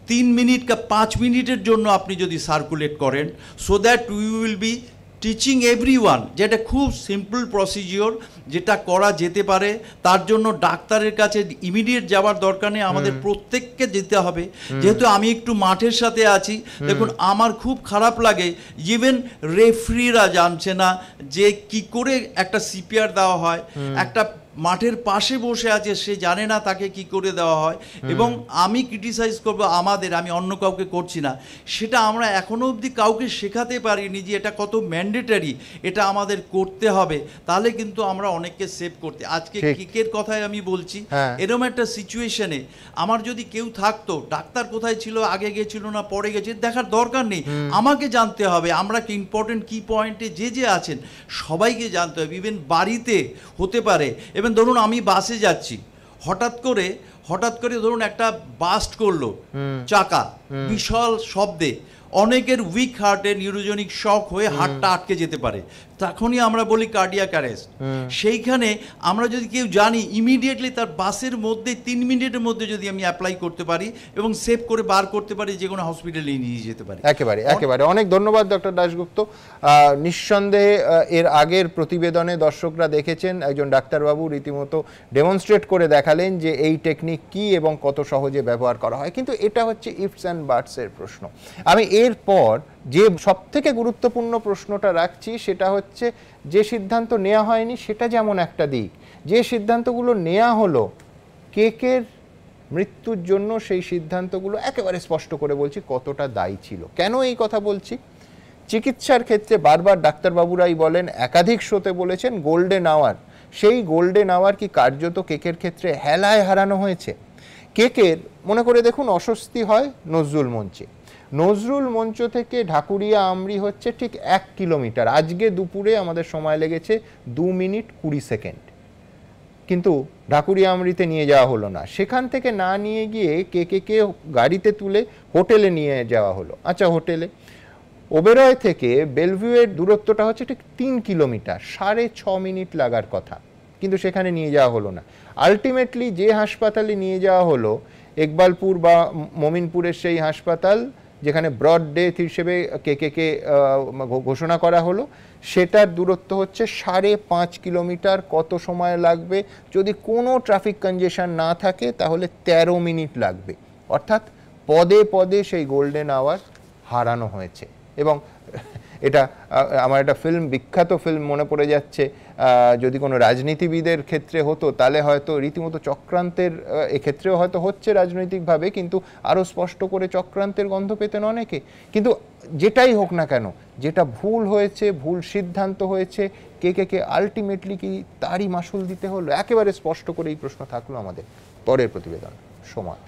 3 মিনিট বা 5 মিনিটের জন্য আপনি যদি সার্কুলেট করেন, so that we will be teaching everyone, যেটা খুব সিম্পল প্রসিজিওর, যেটা করা যেতে পারে। তার জন্য ডাক্তারের কাছে ইমিডিয়েট যাওয়ার দরকার নেই, আমাদের প্রত্যেককে যেতে হবে। যেহেতু আমি একটু মাঠের সাথে আছি, দেখুন আমার খুব খারাপ লাগে, ইভেন রেফারিরা জানছে না যে কি করে একটা সিপিআর দেওয়া হয়। একটা মাঠের পাশে বসে আছে, সে জানে না তাকে কি করে দেওয়া হয়। এবং আমি ক্রিটিসাইজ করবো আমাদের, আমি অন্য কাউকে করছি না, সেটা আমরা এখনো অবধি কাউকে শেখাতে পারিনি যে এটা কত ম্যান্ডেটারি, এটা আমাদের করতে হবে, তাহলে কিন্তু আমরা অনেককে সেভ করতে। আজকে কিকের কথায় আমি বলছি, এরকম একটা সিচুয়েশনে আমার যদি কেউ থাকতো, ডাক্তার কোথায় ছিল, আগে গেছিল না পরে গেছে, দেখার দরকার নেই, আমাকে জানতে হবে আমরা কি ইম্পর্টেন্ট কি পয়েন্টে যে আছেন সবাইকে জানতে হবে। ইভেন বাড়িতে হতে পারে, এবং ধরুন আমি বাসে যাচ্ছি, হঠাৎ করে ধরুন একটা বাস্ট করলো চাকা বিশাল শব্দে, অনেকের উইক হার্টে নিউরোজেনিক শক হয়ে হার্টটা আটকে যেতে পারে, তখনই আমরা বলি কার্ডিয়াক অ্যারেস্ট। সেইখানে আমরা যদি কেউ জানি, ইমিডিয়েটলি তার বাসের মধ্যে 3 মিনিটের মধ্যে যদি আমি অ্যাপ্লাই করতে পারি এবং সেভ করে বার করতে পারি, যে কোনো হসপিটালে নিয়ে যেতে পারি। একেবারে অনেক ধন্যবাদ ডক্টর দাশগুপ্ত। নিঃসন্দেহে এর আগের প্রতিবেদনে দর্শকরা দেখেছেন একজন ডাক্তারবাবু রীতিমতো ডেমনস্ট্রেট করে দেখালেন যে এই টেকনিক কি এবং কত সহজে ব্যবহার করা হয়। কিন্তু এটা হচ্ছে ইফস অ্যান্ড বাটসের প্রশ্ন। আমি এরপর যে সবথেকে গুরুত্বপূর্ণ প্রশ্নটা রাখছি, সেটা হচ্ছে যে সিদ্ধান্ত নেওয়া হয়নি সেটা যেমন একটা দিক, যে সিদ্ধান্তগুলো নেওয়া হলো কেকের মৃত্যুর জন্য, সেই সিদ্ধান্তগুলো একেবারে স্পষ্ট করে বলছি কতটা দায়ী ছিল। কেন এই কথা বলছি? চিকিৎসার ক্ষেত্রে বারবার ডাক্তারবাবুরাই বলেন, একাধিক শোতে বলেছেন, গোল্ডেন আওয়ার, সেই গোল্ডেন আওয়ার কি কার্যত কেকের ক্ষেত্রে হেলায় হারানো হয়েছে? কেকের মনে করে দেখুন অস্বস্তি হয় নজরুল মঞ্চে, নজরুল মঞ্চ থেকে ঢাকুরিয়া আমরি হচ্ছে ঠিক 1 কিলোমিটার। আজকে দুপুরে আমাদের সময় লেগেছে 2 মিনিট 20 সেকেন্ড, কিন্তু ঢাকুরিয়া আমরিতে নিয়ে যাওয়া হলো না। সেখান থেকে না নিয়ে গিয়ে কে গাড়িতে তুলে হোটেলে নিয়ে যাওয়া হলো। আচ্ছা, হোটেলে ওবেরয় থেকে বেলভিউয়ের দূরত্বটা হচ্ছে ঠিক 3 কিলোমিটার, 6.5 মিনিট লাগার কথা, কিন্তু সেখানে নিয়ে যাওয়া হলো না। আলটিমেটলি যে হাসপাতালে নিয়ে যাওয়া হলো, ইকবালপুর বা মমিনপুরের সেই হাসপাতাল যেখানে ব্রড ডেথ হিসেবে কে ঘোষণা করা হলো, সেটার দূরত্ব হচ্ছে 5.5 কিলোমিটার। কত সময় লাগবে? যদি কোনো ট্রাফিক কনজেশন না থাকে তাহলে 13 মিনিট লাগবে। অর্থাৎ পদে পদে সেই গোল্ডেন আওয়ার হারানো হয়েছে। এবং এটা আমার একটা ফিল্ম, বিখ্যাত ফিল্ম মনে পড়ে যাচ্ছে, যদি কোনো রাজনীতিবিদের ক্ষেত্রে হতো তাহলে হয়তো রীতিমতো চক্রান্তের, এক্ষেত্রেও হয়তো হচ্ছে রাজনৈতিকভাবে, কিন্তু আরও স্পষ্ট করে চক্রান্তের গন্ধ পেতেন অনেকে। কিন্তু যেটাই হোক না কেন, যেটা ভুল হয়েছে, ভুল সিদ্ধান্ত হয়েছে, কে আলটিমেটলি কি তারই মাসুল দিতে হলো? একেবারে স্পষ্ট করে এই প্রশ্ন থাকলো আমাদের। পরের প্রতিবেদন সময়।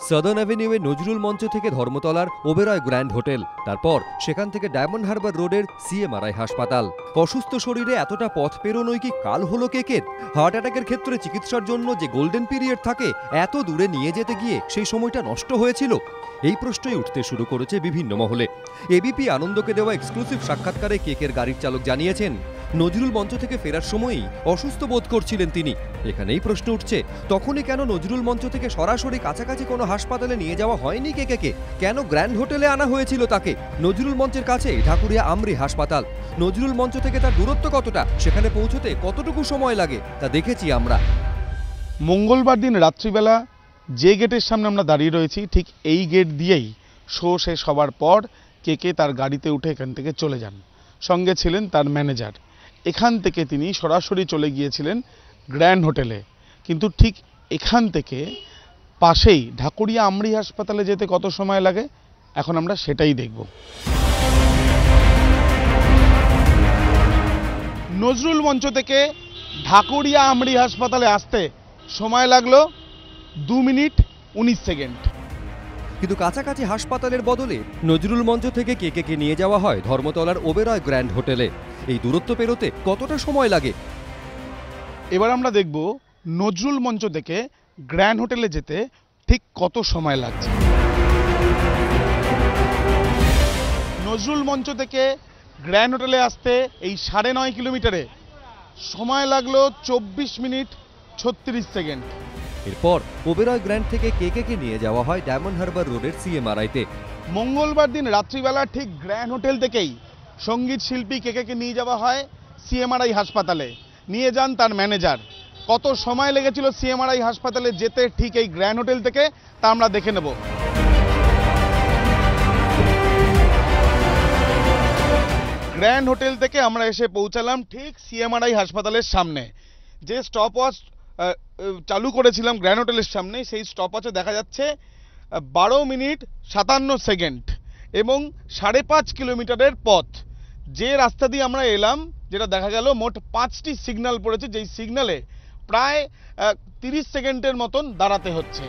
সাদার্ন অ্যাভিনিউয়ে নজরুল মঞ্চ থেকে ধর্মতলার ওবেরয় গ্র্যান্ড হোটেল, তারপর সেখান থেকে ডায়মন্ড হারবার রোডের সিএমআরআই হাসপাতাল। অসুস্থ শরীরে এতটা পথ পেরোনোই কি কাল হলো কেকের? হার্ট অ্যাটাকের ক্ষেত্রে চিকিৎসার জন্য যে গোল্ডেন পিরিয়ড থাকে, এত দূরে নিয়ে যেতে গিয়ে সেই সময়টা নষ্ট হয়েছিল? এই প্রশ্নই উঠতে শুরু করেছে বিভিন্ন মহলে। এবিপি আনন্দকে দেওয়া এক্সক্লুসিভ সাক্ষাৎকারে কেকের গাড়ির চালক জানিয়েছেন, নজরুল মঞ্চ থেকে ফেরার সময়ই অসুস্থ বোধ করছিলেন তিনি। এখানেই প্রশ্ন উঠছে, তখনই কেন নজরুল মঞ্চ থেকে সরাসরি কাছাকাছি কোনো হাসপাতালে নিয়ে যাওয়া হয়নি কেকে? কেন গ্র্যান্ড হোটেলে আনা হয়েছিল তাকে? নজরুল মঞ্চের কাছে ঢাকুরিয়া আমরি হাসপাতাল, নজরুল মঞ্চ থেকে তার দূরত্ব কতটা, সেখানে পৌঁছতে কতটুকু সময় লাগে, তা দেখেছি আমরা। মঙ্গলবার দিন রাত্রিবেলা যে গেটের সামনে আমরা দাঁড়িয়ে রয়েছি, ঠিক এই গেট দিয়েই শো শেষ হবার পর কেকে তার গাড়িতে উঠে এখান থেকে চলে যান। সঙ্গে ছিলেন তার ম্যানেজার। এখান থেকে তিনি সরাসরি চলে গিয়েছিলেন গ্র্যান্ড হোটেলে। কিন্তু ঠিক এখান থেকে পাশেই ঢাকুরিয়া আমরি হাসপাতালে যেতে কত সময় লাগে, এখন আমরা সেটাই দেখব। নজরুল মঞ্চ থেকে ঢাকুরিয়া আমরি হাসপাতালে আসতে সময় লাগলো 2 মিনিট 19 সেকেন্ড। কিন্তু কাছাকাছি হাসপাতালের বদলে নজরুল মঞ্চ থেকে কেকে নিয়ে যাওয়া হয় ধর্মতলার ওবেরয় গ্র্যান্ড হোটেলে। এই দূরত্ব পেরোতে কতটা সময় লাগে? এবার আমরা দেখব নজরুল মঞ্চ থেকে গ্র্যান্ড হোটেলে যেতে ঠিক কত সময় লাগছে। নজরুল মঞ্চ থেকে গ্র্যান্ড হোটেলে আসতে এই 9.5 কিলোমিটারে সময় লাগলো 24 মিনিট 36 সেকেন্ড। এরপর ওবেরয় গ্র্যান্ড থেকে কেকে নিয়ে যাওয়া হয় ডায়মন্ড হারবার রোডের সিএমআরআইতে। মঙ্গলবার দিন রাত্রিবেলা ঠিক গ্র্যান্ড হোটেল থেকেই সঙ্গীত শিল্পী কেকে নিয়ে যাওয়া হয় সিএমআরআই হাসপাতালে। নিয়ে যান তার ম্যানেজার। কত সময় লেগেছিল সিএমআরআই হাসপাতালে যেতে ঠিক এই গ্র্যান্ড হোটেল থেকে, তা আমরা দেখে নেব। গ্র্যান্ড হোটেল থেকে আমরা এসে পৌঁছালাম ঠিক সিএমআরআই হাসপাতালের সামনে। যে স্টপওয়াচ চালু করেছিলাম গ্র্যান্ড হোটেলের সামনে, সেই স্টপওয়াচে দেখা যাচ্ছে 12 মিনিট 57 সেকেন্ড এবং 5.5 কিলোমিটারের পথ। যে রাস্তা দিয়ে আমরা এলাম, যেটা দেখা গেল মোট 5টি সিগন্যাল পড়েছে, যেই সিগন্যালে প্রায় 30 সেকেন্ডের মতন দাঁড়াতে হচ্ছে।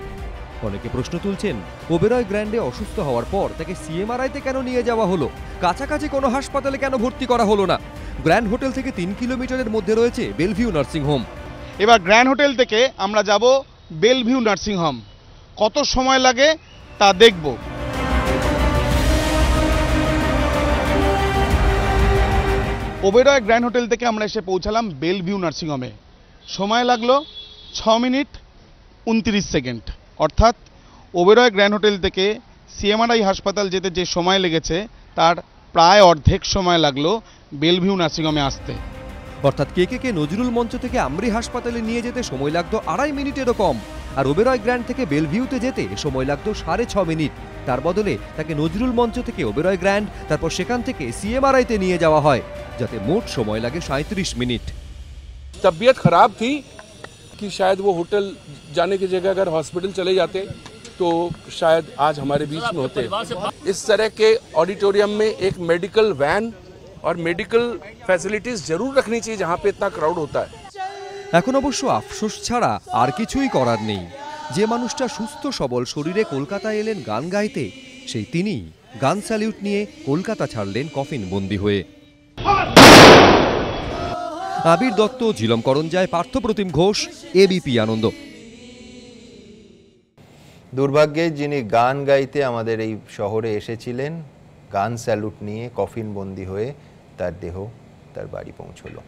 অনেকে প্রশ্ন তুলছেন, ওবেরয় গ্র্যান্ডে অসুস্থ হওয়ার পর তাকে সিএমআরআইতে কেন নিয়ে যাওয়া হলো? কাছাকাছি কোনো হাসপাতালে কেন ভর্তি করা হলো না? গ্র্যান্ড হোটেল থেকে 3 কিলোমিটারের মধ্যে রয়েছে বেলভিউ নার্সিং হোম। এবার গ্র্যান্ড হোটেল থেকে আমরা যাব বেলভিউ নার্সিং হোম। কত সময় লাগে তা দেখব। ওবেরয় গ্র্যান্ড হোটেল থেকে আমরা এসে পৌঁছালাম বেলভিউ নার্সিং হোমে। সময় লাগলো 6 মিনিট 29 সেকেন্ড। অর্থাৎ ওবেরয় গ্র্যান্ড হোটেল থেকে সিএমআরআই হাসপাতাল যেতে যে সময় লেগেছে, তার প্রায় অর্ধেক সময় লাগলো বেলভিউ নার্সিং হোমে আসতে। অর্থাৎ কেকে নজরুল মঞ্চ থেকে আমরি হাসপাতালে নিয়ে যেতে সময় লাগতো 2.5 মিনিটেরও কম, আর ওবেরয় গ্র্যান্ড থেকে বেলভিউতে যেতে সময় লাগতো 6.5 মিনিট। তার বদলে তাকে নজরুল মঞ্চ থেকে ওবেরয় গ্র্যান্ড, তারপর সেখান থেকে সিএমআরআইতে নিয়ে যাওয়া হয়, যাতে মোট সময় লাগে 37 মিনিট। तबीयत खराब थी कि शायद वो होटल जाने की जगह अगर हॉस्पिटल चले जाते तो शायद आज हमारे बीच में होते। इस तरह के ऑडिटोरियम में एक मेडिकल वैन और मेडिकल फैसिलिटीज जरूर रखनी चाहिए जहां पे इतना क्राउड होता है। এখন অবশ্য আফসোস ছাড়া আর কিছুই করার নেই। যে মানুষটা সুস্থ সবল শরীরে কলকাতায় এলেন গান গাইতে, সেই তিনিই গান স্যালিউট নিয়ে কলকাতা ছাড়লেন কফিন বন্দী হয়ে। আবির দত্ত, ঝিলম করঞ্জায়, পার্থপ্রতিম ঘোষ, এবিপি আনন্দ। দুর্ভাগ্যে যিনি গান গাইতে আমাদের এই শহরে এসেছিলেন, গান স্যালুট নিয়ে কফিন বন্দী হয়ে তার দেহ তার বাড়ি পৌঁছলো।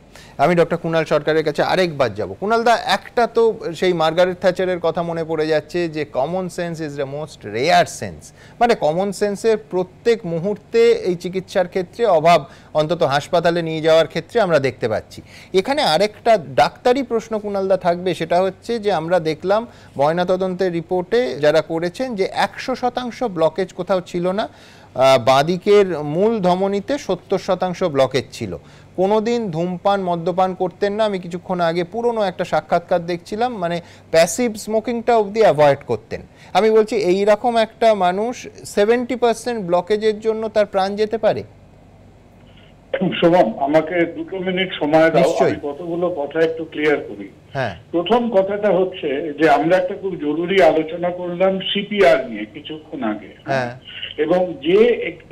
আমি ডক্টর কুণাল সরকারের কাছে আরেকবার যাব। কুণালদা, একটা তো সেই মার্গারেট থ্যাচারের কথা মনে পড়ে যাচ্ছে যে common sense is the most rare sense, মানে কমন সেন্সের প্রত্যেক মুহূর্তে এই চিকিৎসার ক্ষেত্রে অভাব অন্তত হাসপাতালে নিয়ে যাওয়ার ক্ষেত্রে আমরা দেখতে পাচ্ছি। এখানে আরেকটা ডাক্তারি প্রশ্ন কুণালদা থাকবে, সেটা হচ্ছে যে আমরা দেখলাম ময়নাতদন্তের রিপোর্টে যারা করেছেন যে 100% ব্লকেজ কোথাও ছিল না, বাঁদিকের মূল ধমনীতে 70% ব্লকেজ ছিল। কোনোদিন ধূমপান মদ্যপান করতেন না, আমি কিছুক্ষণ আগে পুরনো একটা সাক্ষাৎকার দেখছিলাম, মানে প্যাসিভ স্মোকিংটা অবধি অ্যাভয়েড করতেন। আমি বলছি এই রকম একটা মানুষ 70% ব্লকেজের জন্য তার প্রাণ যেতে পারে? শুভম, আমাকে 2 মিনিট সময় দাও, আমি কতগুলো কথা একটু ক্লিয়ার করি। প্রথম কথাটা হচ্ছে যে আমরা একটা খুব জরুরি আলোচনা করলাম সিপিআর নিয়ে কিছুক্ষণ আগে, এবং যে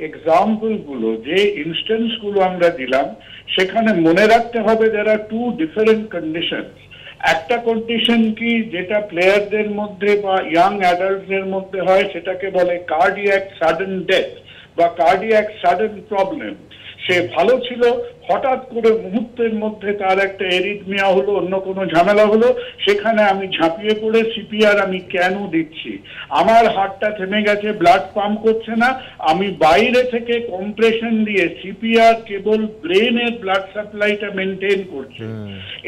এক্সাম্পল গুলো, যে ইনস্টেন্স গুলো আমরা দিলাম, সেখানে মনে রাখতে হবে there are 2 different conditions। একটা কন্ডিশন কি, যেটা প্লেয়ারদের মধ্যে বা ইয়াং অ্যাডাল্টদের মধ্যে হয়, সেটাকে বলে কার্ডিয়াক সাডেন ডেথ বা কার্ডিয়াক সাডেন প্রবলেম। সে ভালো ছিল, হঠাৎ করে মুহূর্তের মধ্যে তার একটা এরিথমিয়া হলো, অন্য কোনো ঝামেলা হলো, সেখানে আমি ঝাঁপিয়ে পড়ে সিপিআর আমি কেন দিচ্ছি? আমার হার্টটা থেমে গেছে, ব্লাড পাম্প করছে না, আমি বাইরে থেকে কম্প্রেশন দিয়ে সিপিআর কেবল ব্রেনের ব্লাড সাপ্লাইটা মেনটেন করছে।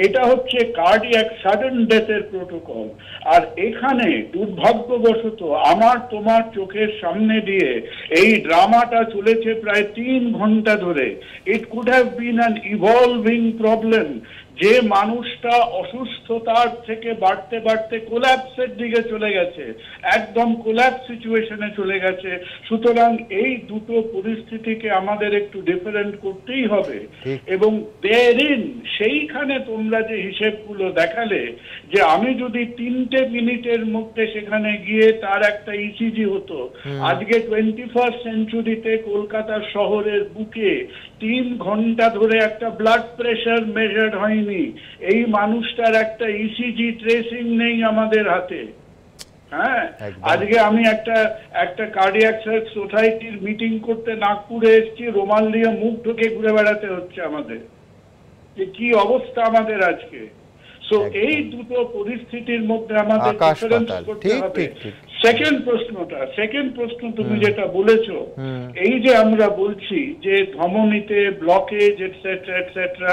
এটা হচ্ছে কার্ডিয়াক সাডেন ডেথের প্রোটোকল। আর এখানে দুর্ভাগ্যবশত আমার তোমার চোখের সামনে দিয়ে এই ড্রামাটা চলেছে প্রায় 3 ঘন্টা ধরে। It could have been an evolving problem। যে মানুষটা অসুস্থতার থেকে বাড়তে বাড়তে কোল্যাপসের দিকে চলে গেছে, একদম কোল্যাপস সিচুয়েশনে চলে গেছে। সুতরাং এই দুটো পরিস্থিতিকে আমাদের একটু ডিফারেন্ট করতেই হবে। এবং দেরিন সেইখানে তোমরা যে হিসেবগুলো দেখালে, যে আমি যদি 3টে মিনিটের মধ্যে সেখানে গিয়ে তার একটা ইসিজি হতো, আজকে 21st সেঞ্চুরিতে কলকাতা শহরের বুকে 3 ঘন্টা ধরে একটা ব্লাড প্রেশার মেজার্ড হয়নি। এই মানুষটার একটা ইসিজি ট্রেসিং নেই আমাদের হাতে। হ্যাঁ, আজকে আমি একটা কার্ডিয়াক সোসাইটির মিটিং করতে নাগপুরে এসেছি, রোমাল দিয়ে মুখ ঢুকে ঘুরে বেড়াতে হচ্ছে আমাদের, যে কি অবস্থা আমাদের আজকে। সো এই দুটো পরিস্থিতির মধ্যে আমাদের ডিফারেন্স করতে হবে। সেকেন্ড প্রশ্ন তুমি যেটা বলেছো, এই যে আমরা বলছি যে ধমনীতে ব্লকেজ এটসেট্রা এটসেট্রা,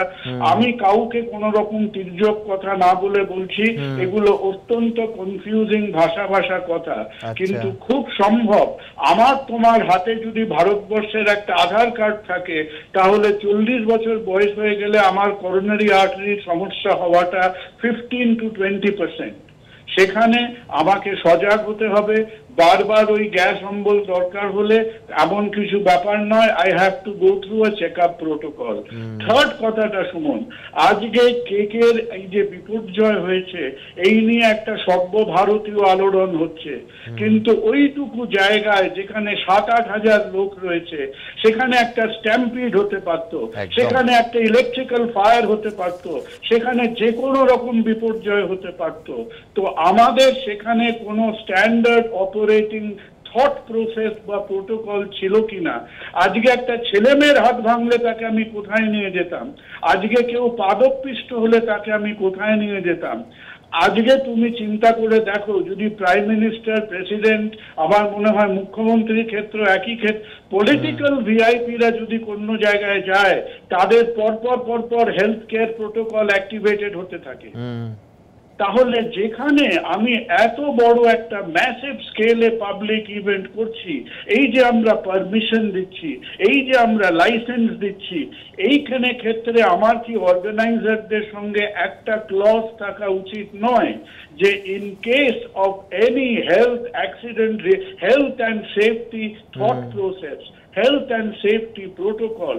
আমি কাউকে কোন রকম তির্যক কথা না বলে বলছি, এগুলো অত্যন্ত কনফিউজিং ভাষা কথা, কিন্তু খুব সম্ভব আমার তোমার হাতে যদি ভারতবর্ষের একটা আধার কার্ড থাকে, তাহলে 40 বছর বয়স হয়ে গেলে আমার করোনারি আর্টারির সমস্যা হওয়াটা 15 to 20%। সেখানে আমাকে সজাগ হতে হবে। বারবার ওই গ্যাস অম্বল দরকার হলে এমন কিছু ব্যাপার নয়, I have to go through a check up protocol. Third কথাটা শুনুন, আজকে কেকের এই যে বিপর্যয় হয়েছে, এই নিয়ে একটা সর্বভারতীয় আলোড়ন হচ্ছে, কিন্তু ওইটুকু জায়গায় যেখানে 7-8 হাজার লোক রয়েছে, সেখানে একটা স্ট্যাম্পিড হতে পারত, সেখানে একটা ইলেকট্রিক্যাল ফায়ার হতে পারত, সেখানে যে কোনো রকম বিপর্যয় হতে পারত। তো আমাদের সেখানে কোনো স্ট্যান্ডার্ড অপারেটিং থট প্রসেস বা প্রোটোকল ছিল কিনা? আজকে একটা ছেলে মেয়ের হাত ভাঙলে তাকে আমি কোথায় নিয়ে যেতাম? আজকে কেউ পাদপিষ্ট হলে তাকে আমি কোথায় নিয়ে যেতাম? আজকে তুমি চিন্তা করে দেখো, যদি প্রাইম মিনিস্টার, প্রেসিডেন্ট, আমার মনে হয় মুখ্যমন্ত্রীর ক্ষেত্র একই ক্ষেত্র, পলিটিক্যাল ভিআইপিরা যদি কোনো জায়গায় যায়, তাদের পরপর হেলথ কেয়ার প্রোটোকল অ্যাক্টিভেটেড হতে থাকে। তাহলে যেখানে আমি এত বড় একটা ম্যাসিভ স্কেলে পাবলিক ইভেন্ট করছি, এই যে আমরা পারমিশন দিচ্ছি, এই যে আমরা লাইসেন্স দিচ্ছি, এইখানে ক্ষেত্রে আমার কি অর্গানাইজারদের সঙ্গে একটা ক্লজ থাকা উচিত নয়, যে in case of any health accident, health and safety thought process, health and safety protocol,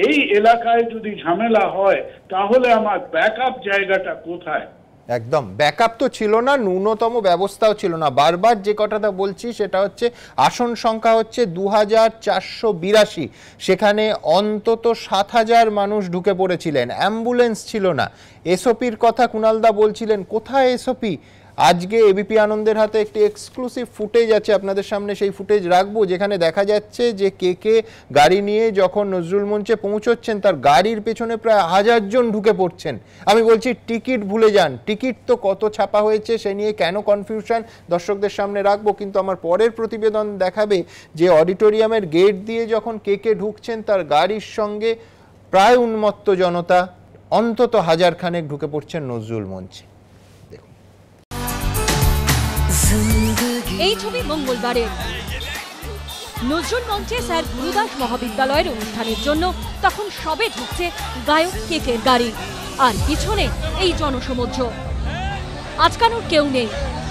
এই এলাকায় যদি ঝামেলা হয়, তাহলে আমার ব্যাকআপ জায়গাটা কোথায়? একদম ব্যাকআপ তো ছিল না, ন্যূনতম ব্যবস্থাও ছিল না। বারবার যে কথাটা বলছি সেটা হচ্ছে আসন সংখ্যা হচ্ছে 2482, সেখানে অন্তত 7000 মানুষ ঢুকে পড়েছিলেন, অ্যাম্বুলেন্স ছিল না। এসওপির কথা কুণালদা বলছিলেন, কোথায় এসওপি? আজকে এবিপি আনন্দের হাতে একটি এক্সক্লুসিভ ফুটেজ আছে, আপনাদের সামনে সেই ফুটেজ রাখবো, যেখানে দেখা যাচ্ছে যে কে গাড়ি নিয়ে যখন নজরুল মঞ্চে পৌঁছচ্ছেন তার গাড়ির পেছনে প্রায় 1000 জন ঢুকে পড়ছেন। আমি বলছি টিকিট ভুলে যান, টিকিট তো কত ছাপা হয়েছে সে নিয়ে কেন কনফিউশন দর্শকদের সামনে রাখবো, কিন্তু আমার পরের প্রতিবেদন দেখাবে যে অডিটোরিয়ামের গেট দিয়ে যখন কে ঢুকছেন তার গাড়ির সঙ্গে প্রায় উন্মত্ত জনতা, অন্তত 1000 খানেক ঢুকে পড়ছেন নজরুল মঞ্চে। এই ছবি মঙ্গলবারের। নজরুল মঞ্চে স্যার গুরুদাস মহাবিদ্যালয়ের অনুষ্ঠানের জন্য তখন সবে ঢুকছে গায়ক কেকের গাড়ি, আর পিছনে এই জনসমুদ্র। আজকানোর কেউ নেই,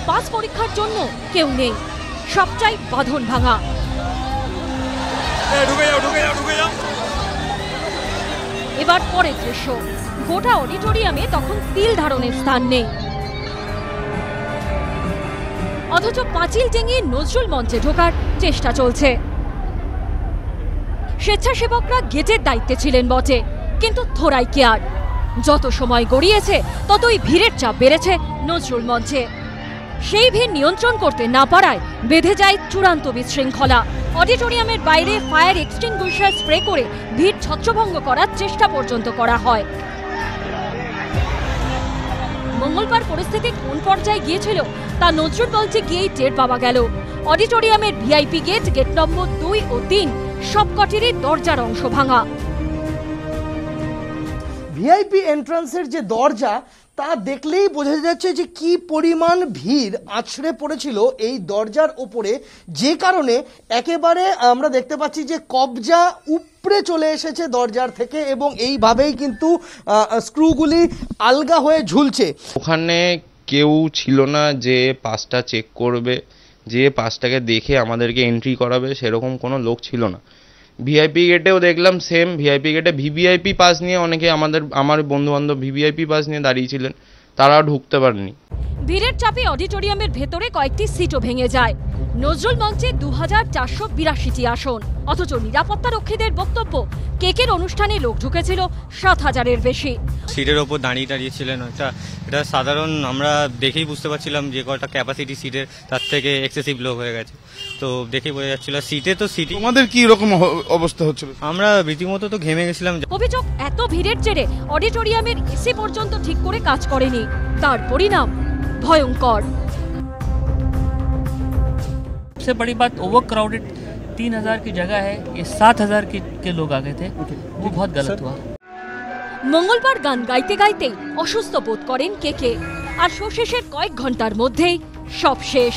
পাস পরীক্ষার জন্য কেউ নেই, সবটাই বাঁধন ভাঙা। এবার পরের দৃশ্য, গোটা অডিটোরিয়ামে তখন তিল ধারণের স্থান নেই, অথচ পাঁচিল টেঙিয়ে নজরুল মঞ্চে ঢোকার চেষ্টা চলছে। স্বেচ্ছাসেবকরা গেটের দায়িত্বে ছিলেন বটে, কিন্তু থোড়াই কেয়ার। যত সময় গড়িয়েছে ততই ভিড়ের চাপ বেড়েছে নজরুল মঞ্চে। সেই ভিড় নিয়ন্ত্রণ করতে না পারায় বেঁধে যায় চূড়ান্ত বিশৃঙ্খলা। অডিটোরিয়ামের বাইরে ফায়ার এক্সটিংগুইশার স্প্রে করে ভিড় ছত্রভঙ্গ করার চেষ্টা পর্যন্ত করা হয়। মঙ্গলবার পরিস্থিতি কোন পর্যায়ে গিয়েছিল তা নজরুল মঞ্চে গিয়েই টের পাওয়া গেল। অডিটোরিয়ামের ভিআইপি গেট নম্বর 2 ও 3 সবকটিরই দরজার অংশ ভাঙা। ভিআইপি এন্ট্রান্সের যে দরজা তা দেখলেই বোঝা যাচ্ছে যে কি পরিমাণ ভিড় আছড়ে পড়েছিল এই দরজার ওপরে, যে কারণে একেবারে আমরা দেখতে পাচ্ছি যে কবজা উপরে চলে এসেছে দরজার থেকে এবং এইভাবেই কিন্তু স্ক্রুগুলি আলগা হয়ে ঝুলছে। ওখানে কেউ ছিল না যে পাসটা চেক করবে, যে পাসটাকে দেখে আমাদেরকে এন্ট্রি করাবে, সেরকম কোনো লোক ছিল না। ভিআইপি গেটেও দেখলাম সেম, ভিআইপি গেটে ভিভিআইপি পাস নিয়ে অনেকে আমার বন্ধুবান্ধব ভিভিআইপি পাস নিয়ে দাঁড়িয়েছিলেন, তারাও ঢুকতে পারেনি। ভিড়ের চাপে অডিটোরিয়ামের ভেতরে কয়েকটি সিটও ভেঙে যায়। নজরুল মঞ্চে 2482টি আসন, অথচ নিরাপত্তা রক্ষীদের বক্তব্য কেকের অনুষ্ঠানে লোক ঢুকেছিল 7000-এর বেশি। সিটের ওপর দাঁড়িয়েছিলেন, এটা সাধারণ আমরা দেখেই বুঝতে পারছিলাম যে কটা ক্যাপাসিটি সিটের তার থেকে এক্সেসিভ লোক হয়ে গেছে, তো দেখেই বোঝা যাচ্ছিল। সিটে তো সিটি আমাদের কি রকম অবস্থা হচ্ছিল, আমরা রীতিমতো তো ঘেমে গেছিলাম। অভিযোগ এত ভিড়ের জেরে অডিটোরিয়ামের এসি পর্যন্ত ঠিক করে কাজ করেনি, তার পরিণাম ভয়ঙ্কর। सबसे बड़ी बात ओवर क्राउडेड 3000 की जगह है, ये 7000 के लोग आ गए थे, वो बहुत गलत हुआ। মঙ্গলবার গান গাইতে গাইতে অসুস্থ বোধ করেন কেকে, আর শেষের কয়েক ঘন্টার মধ্যেই সব শেষ।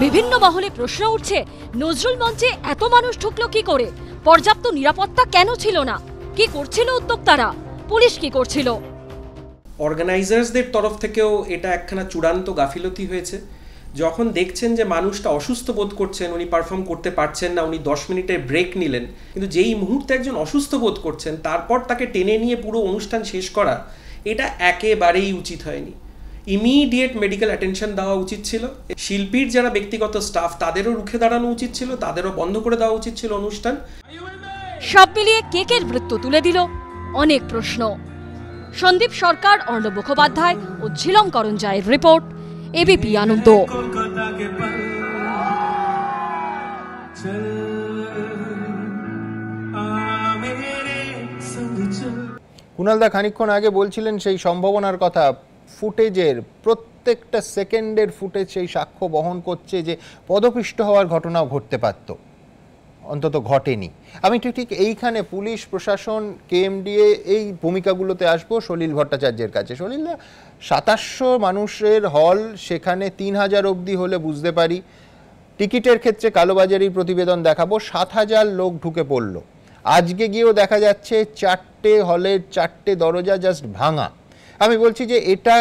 বিভিন্ন মহলে প্রশ্ন উঠছে, নজরুল মঞ্চে এত মানুষ ঢুকলো কি করে? পর্যাপ্ত নিরাপত্তা কেন ছিল না? কি করছিল উদ্যোক্তারা? পুলিশ কি করছিল? অর্গানাইজার্সদের তরফ থেকেও এটা একখানা চূড়ান্ত গাফিলতি হয়েছে। যখন দেখছেন যে মানুষটা অসুস্থ বোধ করছেন, উনি পারফর্ম করতে পারছেন না, উনি 10 মিনিটের ব্রেক নিলেন, কিন্তু যেই মুহূর্তে একজন অসুস্থ বোধ করছেন তারপর তাকে টেনে নিয়ে পুরো অনুষ্ঠান শেষ করা, এটা একেবারেই উচিত হয়নি। ইমিডিয়েট মেডিকেল অ্যাটেনশন দেওয়া উচিত ছিল। শিল্পীর যারা ব্যক্তিগত স্টাফ তাদেরও রুখে দাঁড়ানো উচিত ছিল, তাদেরও বন্ধ করে দেওয়া উচিত ছিল অনুষ্ঠান। সব মিলিয়ে কেকের মৃত্যু তুলে দিল অনেক প্রশ্ন। সন্দীপ সরকার, অর্ণব মুখোপাধ্যায় ও ঝিলম করঞ্জায়ের রিপোর্ট, এবিপি আনন্দ। কুণালদা খানিকক্ষণ আগে বলছিলেন সেই সম্ভাবনার কথা, ফুটেজের প্রত্যেকটা সেকেন্ডের ফুটেজ সেই সাক্ষ্য বহন করছে যে পদপিষ্ট হওয়ার ঘটনাও ঘটতে পারত, অন্তত ঘটেনি। আমি ঠিক এইখানে পুলিশ প্রশাসন, কেএমডিএ এই ভূমিকাগুলোতে আসবো সলিল ভট্টাচার্যের কাছে। সলিল, 2700 মানুষের হল, সেখানে 3000 অবধি হলে বুঝতে পারি। টিকিটের ক্ষেত্রে কালোবাজারির প্রতিবেদন দেখাবো, 7000 লোক ঢুকে পড়ল। আজকে গিয়েও দেখা যাচ্ছে 4টে হলের 4টে দরজা জাস্ট ভাঙা। আমি বলছি যে এটা